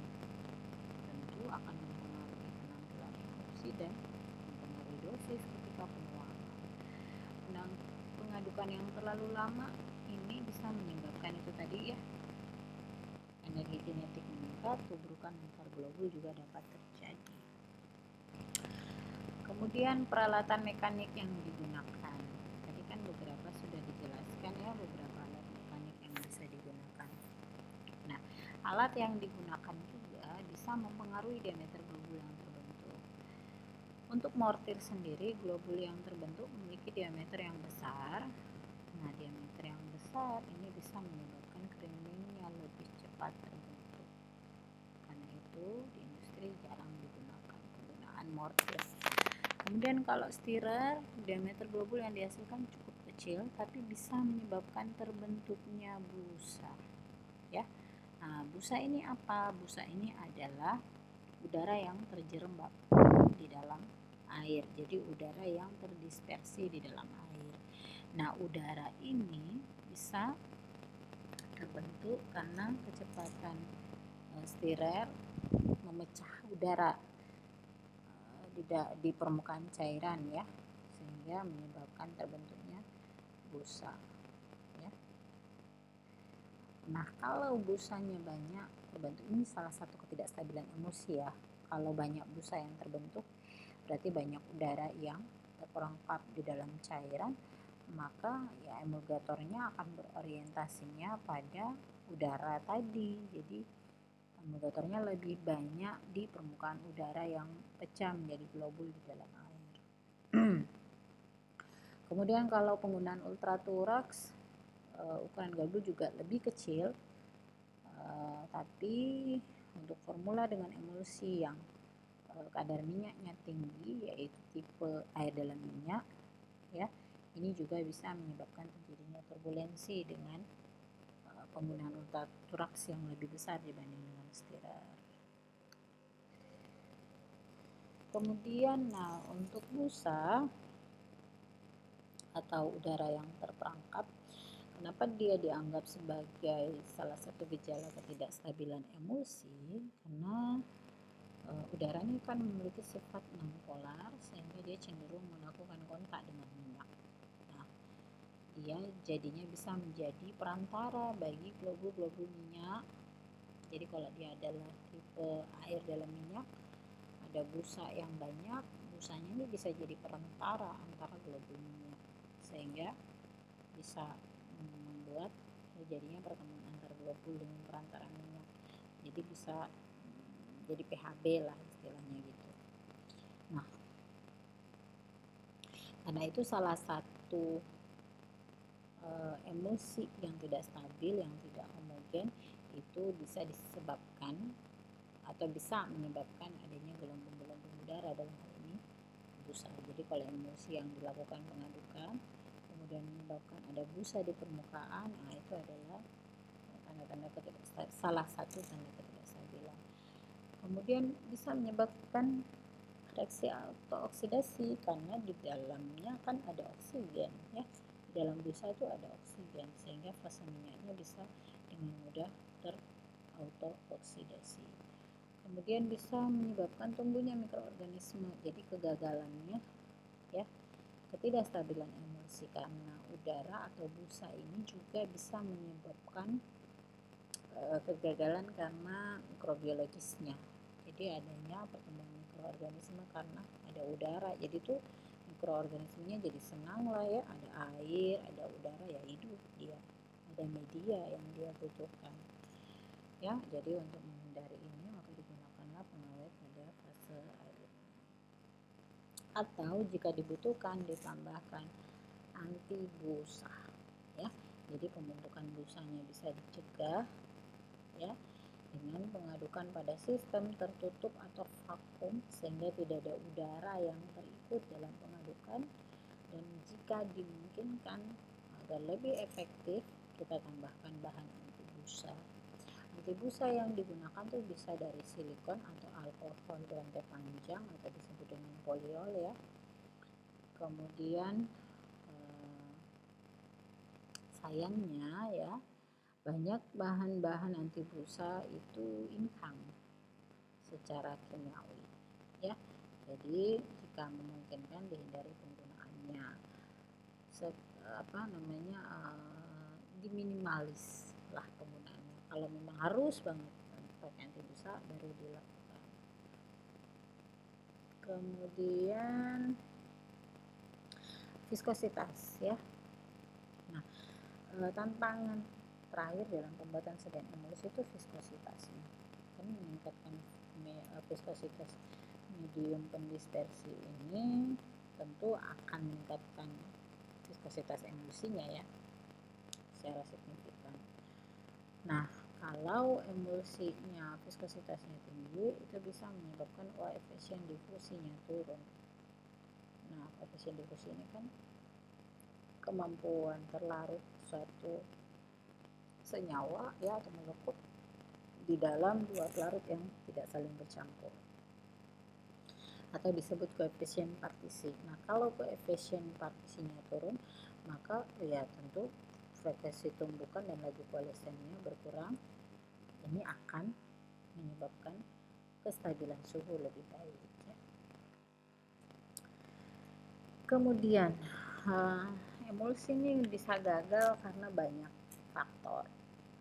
A: Tentu akan mempengaruhi penampilan emulsi dan mempengaruhi dosis ketika penuangan. Pengadukan yang terlalu lama ini bisa menyebabkan itu tadi ya, energi kinetik meningkat, tubrukan antar globul juga dapat terjadi. Kemudian peralatan mekanik yang digunakan. Tadi kan beberapa sudah dijelaskan ya, beberapa alat mekanik yang bisa digunakan. Nah, alat yang digunakan juga bisa mempengaruhi diameter globul yang terbentuk. Untuk mortir sendiri, globul yang terbentuk memiliki diameter yang besar. Nah, diameter yang besar ini bisa menyebabkan keringnya lebih cepat terbentuk. Karena itu, di industri jarang digunakan penggunaan mortir. Kemudian kalau stirrer, diameter globul yang dihasilkan cukup kecil tapi bisa menyebabkan terbentuknya busa ya. Nah, busa ini apa? Busa ini adalah udara yang terjerembab di dalam air. Jadi udara yang terdispersi di dalam air. Nah, udara ini bisa terbentuk karena kecepatan stirrer memecah udara di permukaan cairan ya, sehingga menyebabkan terbentuknya busa ya. Nah, kalau busanya banyak terbentuk, ini salah satu ketidakstabilan emulsi ya. Kalau banyak busa yang terbentuk berarti banyak udara yang terperangkap di dalam cairan, maka ya emulgatornya akan berorientasinya pada udara tadi. Jadi emulgatornya lebih banyak di permukaan udara yang pecah menjadi globul di dalam air. Kemudian kalau penggunaan ultraturaks, ukuran galbu juga lebih kecil, tapi untuk formula dengan emulsi yang kadar minyaknya tinggi, yaitu tipe air dalam minyak, ya, ini juga bisa menyebabkan terjadinya turbulensi dengan penggunaan ultraturaks yang lebih besar dibanding dengan stirrer. Kemudian, untuk busa atau udara yang terperangkap, kenapa dia dianggap sebagai salah satu gejala ketidakstabilan emulsi? Karena udara ini kan memiliki sifat non-polar sehingga dia cenderung melakukan kontak dengan minyak. Nah, dia jadinya bisa menjadi perantara bagi globul-globul minyak. Jadi kalau dia adalah tipe air dalam minyak, ada busa yang banyak, busanya ini bisa jadi perantara antara globul minyak, sehingga bisa membuat terjadinya pertemuan antar globul dengan perantara minyak. Jadi bisa jadi PHB lah istilahnya gitu. Nah, karena itu salah satu emulsi yang tidak stabil, yang tidak homogen, itu bisa disebabkan atau bisa menyebabkan adanya gelembung-gelembung udara, dalam hal ini busa. Jadi kalau emulsi yang dilakukan pengadukan kemudian menyebabkan ada busa di permukaan, itu adalah tanda-tanda salah satu tanda ketidakstabilan. Kemudian bisa menyebabkan reaksi atau oksidasi karena di dalamnya kan ada oksigen, ya. Di dalam busa itu ada oksigen sehingga fase minyaknya bisa dengan mudah terauto-oksidasi. Kemudian bisa menyebabkan tumbuhnya mikroorganisme. Jadi kegagalannya, ya, ketidakstabilan emulsi karena udara atau busa ini juga bisa menyebabkan kegagalan karena mikrobiologisnya. Jadi adanya pertumbuhan mikroorganisme karena ada udara. Jadi tuh mikroorganismenya jadi senang lah, ya, ada air, ada udara, ya hidup dia. Ada media yang dia butuhkan. Ya, jadi untuk menghindari ini maka digunakanlah pengawet pada fase air. Atau jika dibutuhkan ditambahkan anti busa, ya. Jadi pembentukan busanya bisa dicegah, ya, dengan mengadukan pada sistem tertutup atau vakum sehingga tidak ada udara yang terikut dalam pengadukan. Dan jika dimungkinkan agar lebih efektif, kita tambahkan bahan anti busa. Anti busa yang digunakan tuh bisa dari silikon atau alkohol rantai panjang atau disebut dengan poliol, ya. Kemudian sayangnya, ya, banyak bahan-bahan anti busa itu infang secara kimiawi, ya. Jadi jika memungkinkan dihindari penggunaannya, diminimalis lah penggunaannya. Kalau memang harus banget pakai anti busa baru dilakukan. Kemudian viskositas, ya. Nah, tantangan terakhir dalam pembuatan sedan emulsi itu viskositasnya. Kan meningkatkan viskositas medium pendispersi ini tentu akan meningkatkan viskositas emulsinya, ya, secara signifikan. Nah, kalau emulsinya viskositasnya tinggi, itu bisa menyebabkan koefisien difusinya turun. Nah, koefisien difusi ini kan kemampuan terlarut suatu senyawa, ya, atau molekul di dalam dua pelarut yang tidak saling bercampur, atau disebut koefisien partisi. Nah, kalau koefisien partisinya turun, maka ya tentu frekuensi tumbukan dan laju koalescennya berkurang. Ini akan menyebabkan kestabilan suhu lebih baik, ya. Kemudian emulsi ini bisa gagal karena banyak faktor.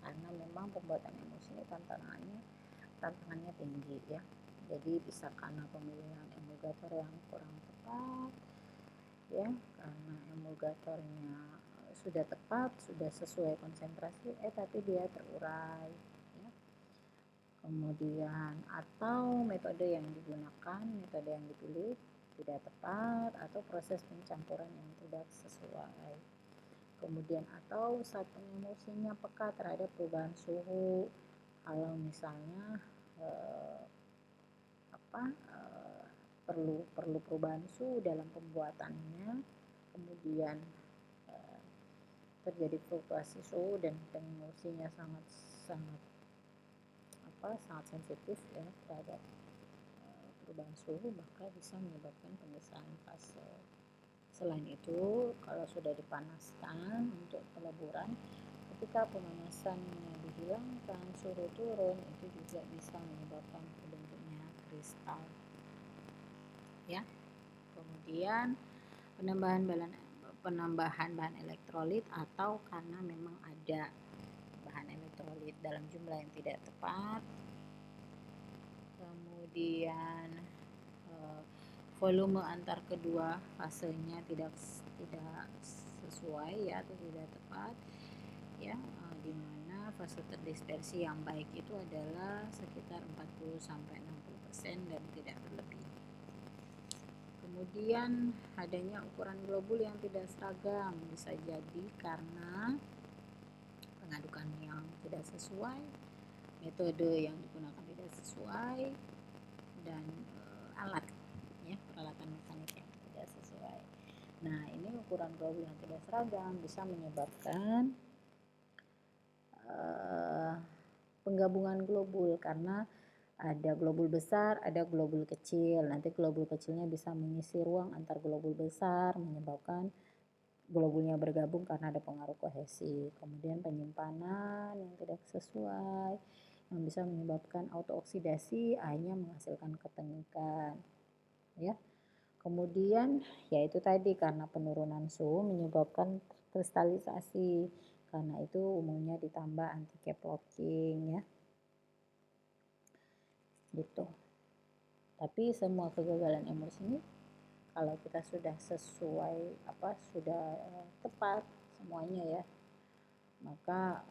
A: Karena memang pembuatan emulsi ini tantangannya tinggi, ya. Jadi bisa karena pemilihan emulgator yang kurang tepat, ya, karena emulgatornya sudah tepat, sudah sesuai konsentrasi, tapi dia terurai, ya. Kemudian atau metode yang digunakan, metode yang dipilih tidak tepat, atau proses pencampuran yang tidak sesuai. Kemudian atau saat pengemulsinya peka terhadap perubahan suhu, kalau misalnya perlu perubahan suhu dalam pembuatannya, kemudian terjadi fluktuasi suhu dan emulsinya sangat sensitif ya terhadap perubahan suhu, maka bisa menyebabkan pembesaran fase. Selain itu, kalau sudah dipanaskan untuk peleburan, ketika pemanasannya dihilangkan, suhu turun, itu juga bisa menyebabkan terbentuknya kristal. Ya. Kemudian penambahan bahan elektrolit, atau karena memang ada bahan elektrolit dalam jumlah yang tidak tepat. Kemudian volume antar kedua fasenya tidak sesuai ya, atau tidak tepat ya, di mana fase terdispersi yang baik itu adalah sekitar 40-60% dan tidak berlebih. Kemudian adanya ukuran globul yang tidak seragam, bisa jadi karena pengadukan yang tidak sesuai, metode yang digunakan tidak sesuai, dan alat ya, peralatan mekanik yang tidak sesuai. Nah, ini ukuran globul yang tidak seragam bisa menyebabkan penggabungan globul, karena ada globul besar, ada globul kecil. Nanti globul kecilnya bisa mengisi ruang antar globul besar, menyebabkan globulnya bergabung karena ada pengaruh kohesi. Kemudian penyimpanan yang tidak sesuai, yang bisa menyebabkan autooksidasi, akhirnya menghasilkan ketengikan. Ya. Kemudian yaitu tadi karena penurunan suhu menyebabkan kristalisasi. Karena itu umumnya ditambah anti-cap locking ya. Gitu. Tapi semua kegagalan emulsi ini kalau kita sudah sesuai sudah tepat semuanya ya, maka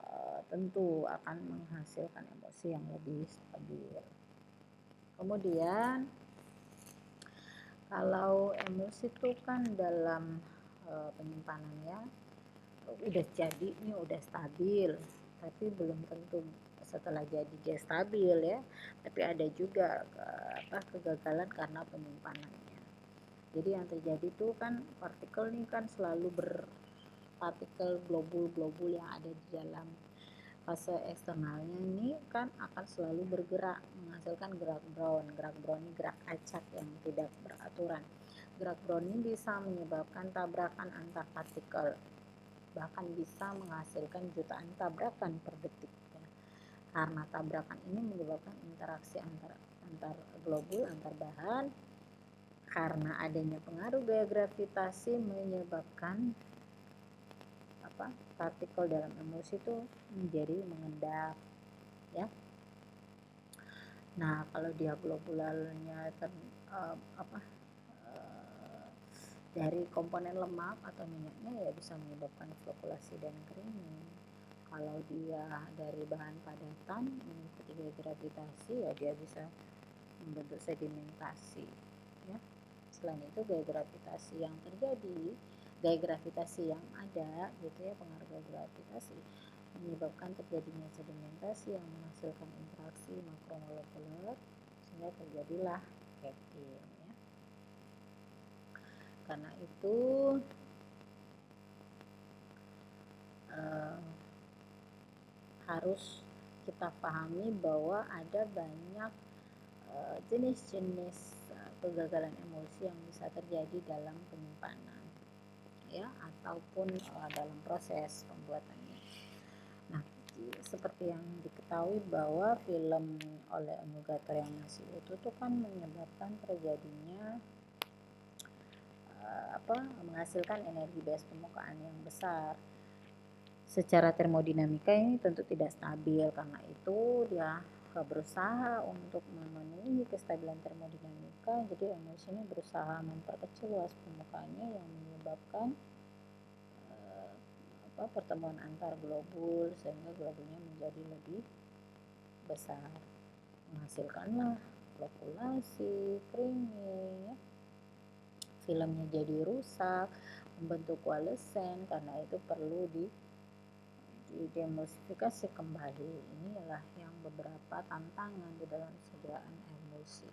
A: tentu akan menghasilkan emulsi yang lebih stabil. Kemudian kalau emulsi itu kan dalam penyimpanannya udah jadi nih, udah stabil, tapi belum tentu setelah jadi dia stabil ya, tapi ada juga kegagalan karena penyimpanannya. Jadi yang terjadi itu kan partikel ini kan selalu berpartikel globul-globul yang ada di dalam fase eksternalnya ini kan akan selalu bergerak, menghasilkan gerak brown. Gerak brown ini gerak acak yang tidak beraturan. Gerak brown ini bisa menyebabkan tabrakan antar partikel, bahkan bisa menghasilkan jutaan tabrakan per detik. Karena tabrakan ini menyebabkan interaksi antar globul, antar bahan. Karena adanya pengaruh gaya gravitasi menyebabkan partikel dalam emulsi itu menjadi mengendap ya. Nah, kalau dia globularnya dari komponen lemak atau minyaknya ya bisa menyebabkan flokulasi dan kering. Kalau dia dari bahan padatan mengikuti gaya gravitasi ya dia bisa membentuk sedimentasi ya. Selain itu gaya gravitasi yang terjadi, gaya gravitasi yang ada gitu ya, pengaruh gaya gravitasi menyebabkan terjadinya sedimentasi yang menghasilkan interaksi makromolekuler sehingga terjadilah capping ya. Karena itu harus kita pahami bahwa ada banyak jenis-jenis kegagalan emulsi yang bisa terjadi dalam penyimpanan ya, ataupun dalam proses pembuatannya. Nah, seperti yang diketahui bahwa film oleh emulgator yang masih utuh itu kan menyebabkan terjadinya menghasilkan energi bebas permukaan yang besar. Secara termodinamika ini tentu tidak stabil, karena itu dia berusaha untuk memenuhi kestabilan termodinamika. Jadi emulsi ini berusaha memperkecil luas permukaannya yang menyebabkan pertemuan antar globul sehingga globulnya menjadi lebih besar, menghasilkanlah flokulasi, creaming, ya. Filmnya jadi rusak, membentuk koalesen, karena itu perlu demulsifikasi kembali. Inilah yang beberapa tantangan di dalam sediaan emulsi.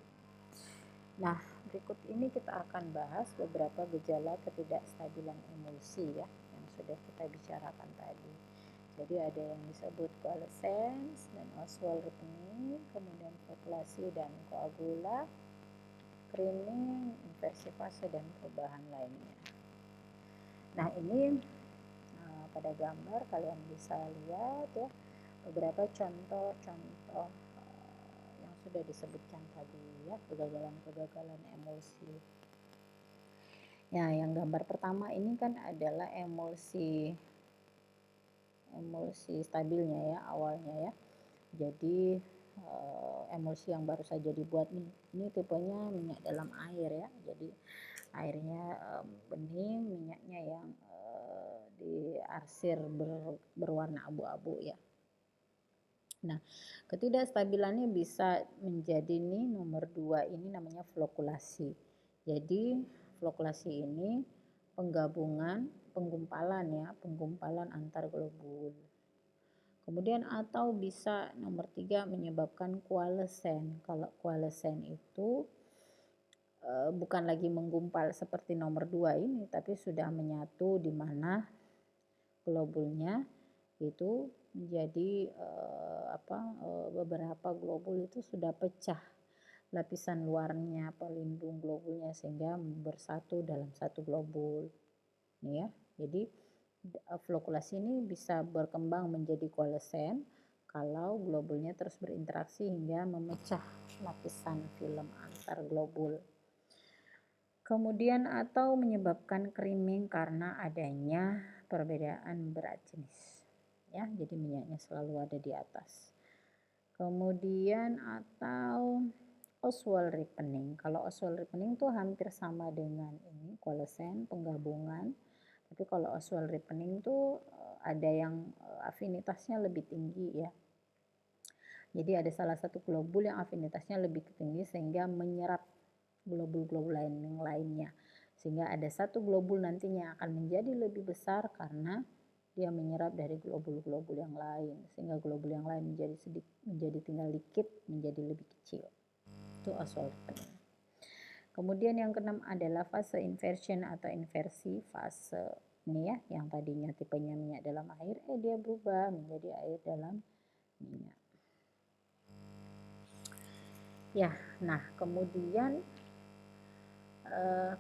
A: Nah, berikut ini kita akan bahas beberapa gejala ketidakstabilan emulsi ya, yang sudah kita bicarakan tadi. Jadi ada yang disebut coalescence dan Oswald ripening, kemudian flokulasi dan koagula, creaming, inversi fase, dan perubahan lainnya. Nah, ini pada gambar kalian bisa lihat ya beberapa contoh-contoh yang sudah disebutkan tadi ya, kegagalan-kegagalan emulsi. Ya, yang gambar pertama ini kan adalah emulsi stabilnya ya awalnya ya. Jadi emulsi yang baru saja dibuat ini tipenya minyak dalam air ya. Jadi airnya bening, minyaknya yang diarsir berwarna abu-abu ya. Nah, ketidakstabilannya bisa menjadi nih nomor 2, ini namanya flokulasi. Jadi flokulasi ini penggumpalan antar globul. Kemudian atau bisa nomor 3 menyebabkan koalesen. Kalau koalesen itu bukan lagi menggumpal seperti nomor 2 ini, tapi sudah menyatu di mana globulnya itu menjadi beberapa globul itu sudah pecah lapisan luarnya pelindung globulnya sehingga bersatu dalam satu globul. Nih ya. Jadi flokulasi ini bisa berkembang menjadi koalesen kalau globulnya terus berinteraksi hingga memecah lapisan film antar globul. Kemudian atau menyebabkan creaming karena adanya perbedaan berat jenis. Ya, jadi minyaknya selalu ada di atas. Kemudian atau Oswald ripening. Kalau Oswald ripening itu hampir sama dengan ini koalesen penggabungan. Tapi kalau Oswald ripening itu ada yang afinitasnya lebih tinggi ya. Jadi ada salah satu globul yang afinitasnya lebih tinggi sehingga menyerap globul-globul yang lainnya. Sehingga ada satu globul nantinya akan menjadi lebih besar karena dia menyerap dari globul-globul yang lain. Sehingga globul yang lain menjadi tinggal dikit, menjadi lebih kecil. Itu Oswald ripening. Kemudian yang keenam adalah fase inversion atau inversi fase. Ini ya, yang tadinya tipenya minyak dalam air, dia berubah menjadi air dalam minyak. Ya, nah kemudian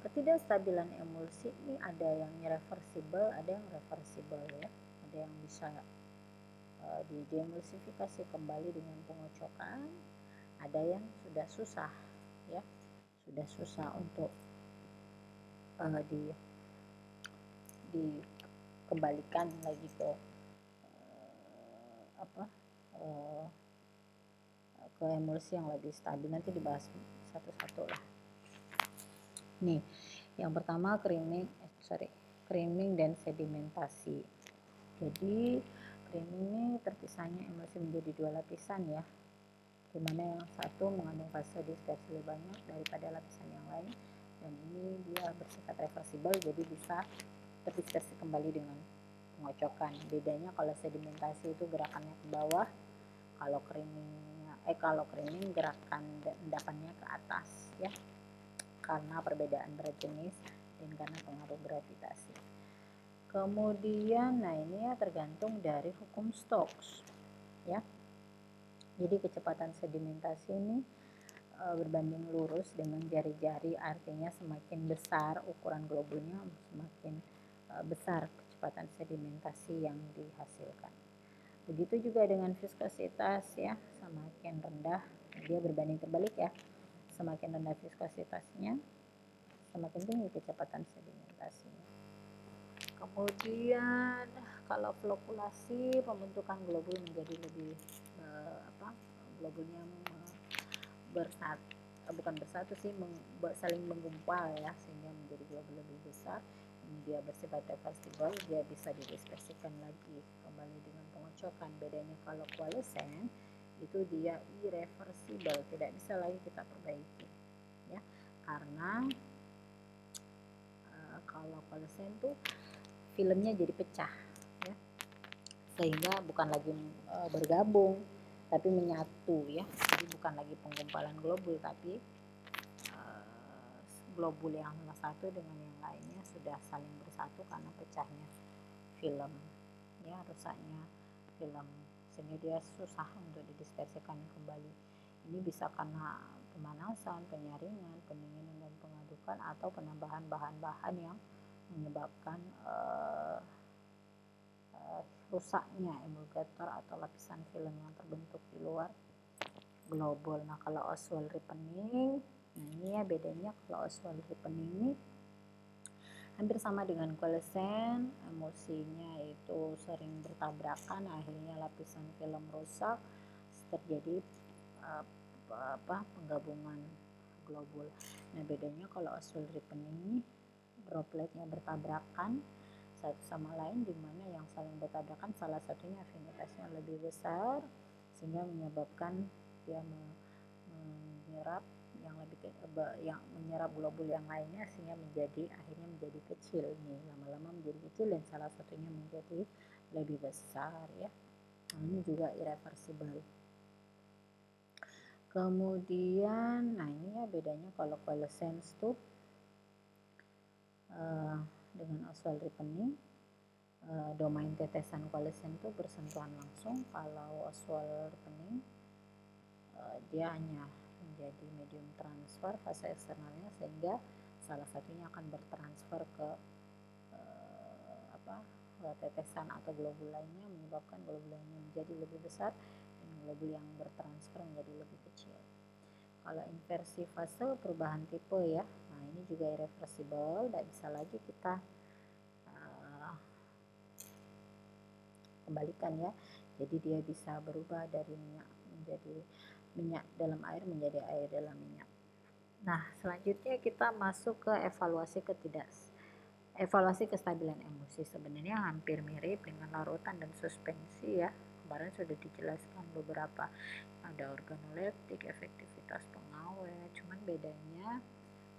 A: ketidakstabilan emulsi ini ada yang reversible, ada yang reversible ya. Ada yang bisa didemulsifikasi kembali dengan pengocokan, ada yang sudah susah ya. Sudah susah untuk dikembalikan lagi ke ke emulsi yang lebih stabil. Nanti dibahas satu-satu lah. Nih, yang pertama creaming dan sedimentasi. Jadi creaming ini terpisahnya emulsi menjadi 2 lapisan ya, dimana yang satu mengandung fase dispersi lebih banyak daripada lapisan yang lain, dan ini dia bersifat reversibel, jadi bisa terdispersi kembali dengan pengocokan. Bedanya kalau sedimentasi itu gerakannya ke bawah, kalau creaming gerakan endapannya ke atas ya, karena perbedaan berat jenis dan karena pengaruh gravitasi. Kemudian, nah ini ya tergantung dari hukum Stokes ya. Jadi kecepatan sedimentasi ini berbanding lurus dengan jari-jari, artinya semakin besar ukuran globulnya semakin besar kecepatan sedimentasi yang dihasilkan. Begitu juga dengan viskositas ya, semakin rendah dia berbanding terbalik ya. Semakin rendah viskositasnya, semakin tinggi kecepatan sedimentasinya. Kemudian kalau flokulasi, pembentukan globul menjadi lebih globulnya saling menggumpal ya, sehingga menjadi globul lebih besar. Ini dia bersifat reversible, dia bisa didispersikan lagi kembali dengan pengocokan. Bedanya kalau coalescent itu dia irreversible, tidak bisa lagi kita perbaiki ya, karena kalau coalescent tuh filmnya jadi pecah ya, sehingga bukan lagi bergabung tapi menyatu ya. Jadi bukan lagi penggumpalan globul, tapi globul yang satu dengan yang lainnya sudah saling bersatu karena pecahnya film ya, rusaknya film, sehingga dia susah untuk didispersikan kembali. Ini bisa karena pemanasan, penyaringan, pendinginan dan pengadukan, atau penambahan bahan-bahan yang menyebabkan rusaknya emulgator atau lapisan film yang terbentuk di luar globul. Nah, kalau Oswald ripening, nah ini ya bedanya. Kalau Oswald ripening ini hampir sama dengan coalescent, emulsinya itu sering bertabrakan, akhirnya lapisan film rusak, terjadi penggabungan globul. Nah, bedanya kalau Oswald ripening dropletnya bertabrakan satu sama lain, di mana yang saling bertabrakan salah satunya afinitasnya lebih besar, sehingga menyebabkan dia menyerap yang menyerap globul yang lainnya, sehingga akhirnya menjadi kecil nih, lama-lama menjadi kecil dan salah satunya menjadi lebih besar ya. Nah, ini juga irreversible. Kemudian, nah ini ya bedanya kalau coalescent tuh dengan Oswald ripening, domain tetesan coalescent itu bersentuhan langsung. Kalau Oswald ripening dia hanya menjadi medium transfer fase eksternalnya, sehingga salah satunya akan bertransfer ke tetesan atau globul lainnya, menyebabkan globul lainnya menjadi lebih besar dan globul yang bertransfer menjadi lebih kecil. Kalau inversi fase perubahan tipe ya, nah ini juga irreversible, tidak bisa lagi kita kembalikan ya. Jadi dia bisa berubah dari minyak menjadi minyak dalam air menjadi air dalam minyak. Nah, selanjutnya kita masuk ke evaluasi kestabilan emulsi. Sebenarnya hampir mirip dengan larutan dan suspensi ya. Kemarin sudah dijelaskan beberapa, ada organoleptik, efektivitas pengawet. Cuman bedanya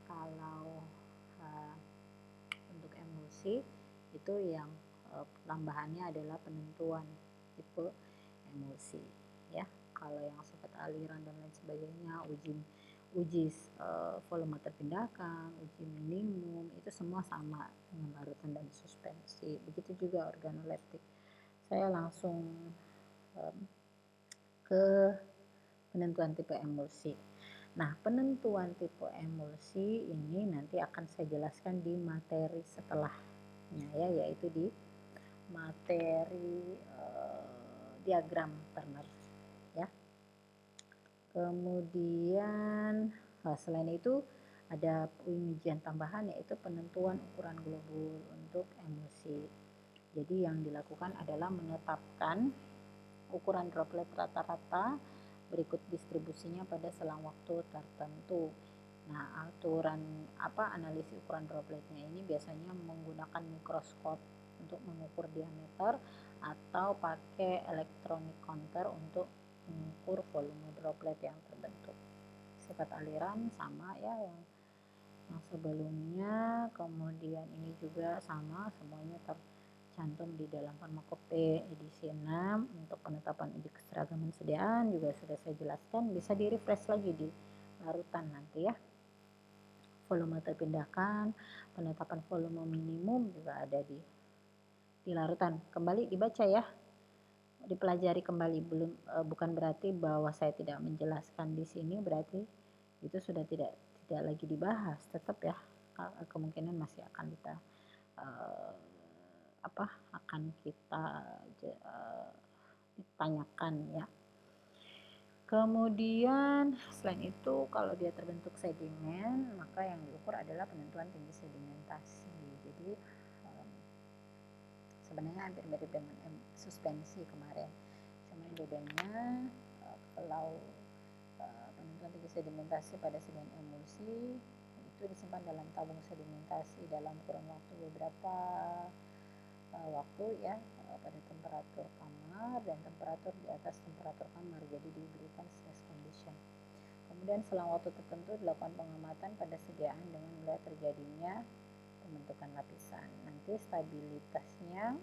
A: kalau untuk emulsi itu yang tambahannya adalah penentuan tipe emulsi ya. Kalau yang sifat aliran dan lain sebagainya, uji volumeter pindahkan, uji minimum, itu semua sama dengan larutan dan suspensi. Begitu juga organoleptik. Saya langsung ke penentuan tipe emulsi. Nah, penentuan tipe emulsi ini nanti akan saya jelaskan di materi setelahnya ya, yaitu di materi diagram Turner ya. Kemudian selain itu ada ujian tambahan, yaitu penentuan ukuran globul untuk emulsi. Jadi yang dilakukan adalah menetapkan ukuran droplet rata-rata berikut distribusinya pada selang waktu tertentu. Nah, analisis ukuran dropletnya ini biasanya menggunakan mikroskop untuk mengukur diameter, atau pakai electronic counter untuk mengukur volume droplet yang terbentuk. Sifat aliran sama ya yang sebelumnya. Kemudian ini juga sama, semuanya tercantum di dalam Farmakope edisi 6. Untuk penetapan indeks keseragaman sediaan juga sudah saya jelaskan, bisa di refresh lagi di larutan nanti ya. Volume terpindahkan, penetapan volume minimum juga ada di larutan. Kembali dibaca ya, dipelajari kembali. Bukan berarti bahwa saya tidak menjelaskan di sini berarti itu sudah tidak lagi dibahas, tetap ya, kemungkinan masih akan kita ditanyakan ya. Kemudian selain itu, kalau dia terbentuk sedimen, maka yang diukur adalah penentuan tinggi sedimentasi. Jadi sebenarnya hampir mirip dengan suspensi kemarin, cuman bedanya kalau penentuan tinggi sedimentasi pada sedimen emulsi itu itu disimpan dalam tabung sedimentasi dalam kurun waktu beberapa waktu ya, pada temperatur kamar dan temperatur di atas temperatur kamar, jadi diberikan stress condition. Kemudian selang waktu tertentu dilakukan pengamatan pada sediaan dengan melihat terjadinya pembentukan lapisan. Nanti stabilitasnya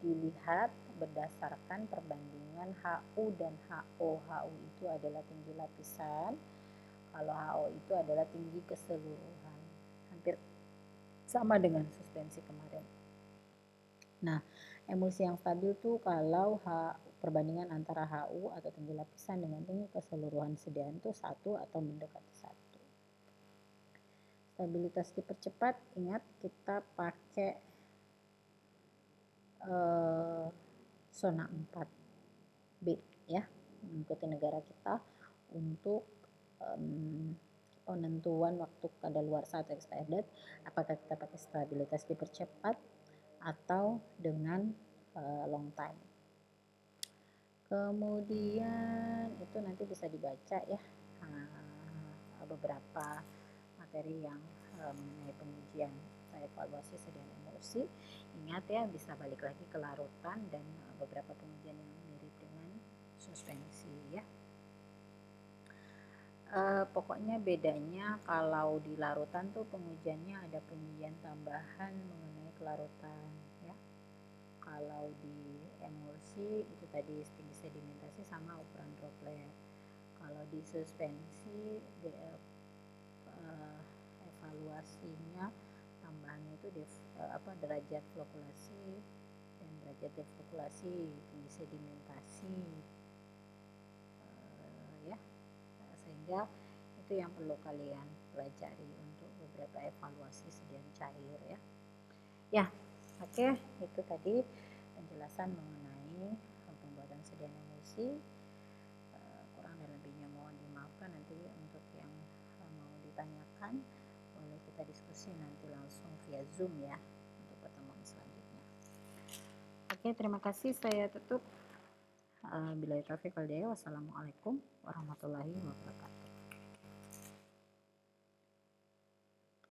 A: dilihat berdasarkan perbandingan HU dan HO. HU itu adalah tinggi lapisan, kalau HO itu adalah tinggi keseluruhan. Hampir sama dengan suspensi kemarin. Nah, emulsi yang stabil tuh kalau perbandingan antara HU atau tinggi lapisan dengan tinggi keseluruhan sediaan tuh 1 atau mendekati 1. Stabilitas dipercepat, ingat kita pakai zona 4B ya, mengikuti negara kita untuk penentuan waktu kadaluarsa atau expired date, apakah kita pakai stabilitas dipercepat atau dengan long time. Kemudian itu nanti bisa dibaca ya, beberapa materi yang mengenai pengujian evaluasi sediaan emulsi. Ingat ya, bisa balik lagi ke larutan dan beberapa pengujian yang mirip dengan suspensi ya. Pokoknya bedanya kalau di larutan tuh pengujiannya ada pengujian tambahan mengenai kelarutan ya. Kalau di emulsi itu tadi tinggi sedimentasi sama ukuran droplet. Kalau di suspensi evaluasinya tambahannya itu derajat flokulasi dan derajat deflokulasi, tinggi sedimentasi ya. Sehingga itu yang perlu kalian pelajari untuk beberapa evaluasi sediaan cair ya. Ya, oke, itu tadi penjelasan mengenai pembuatan sediaan emulsi. Kurang dan lebihnya mohon dimaafkan. Nanti untuk yang mau ditanyakan boleh kita diskusi nanti langsung via Zoom ya untuk pertemuan selanjutnya. Oke, terima kasih, saya tutup. Billahi taufiq wal hidayah. Wassalamualaikum warahmatullahi wabarakatuh.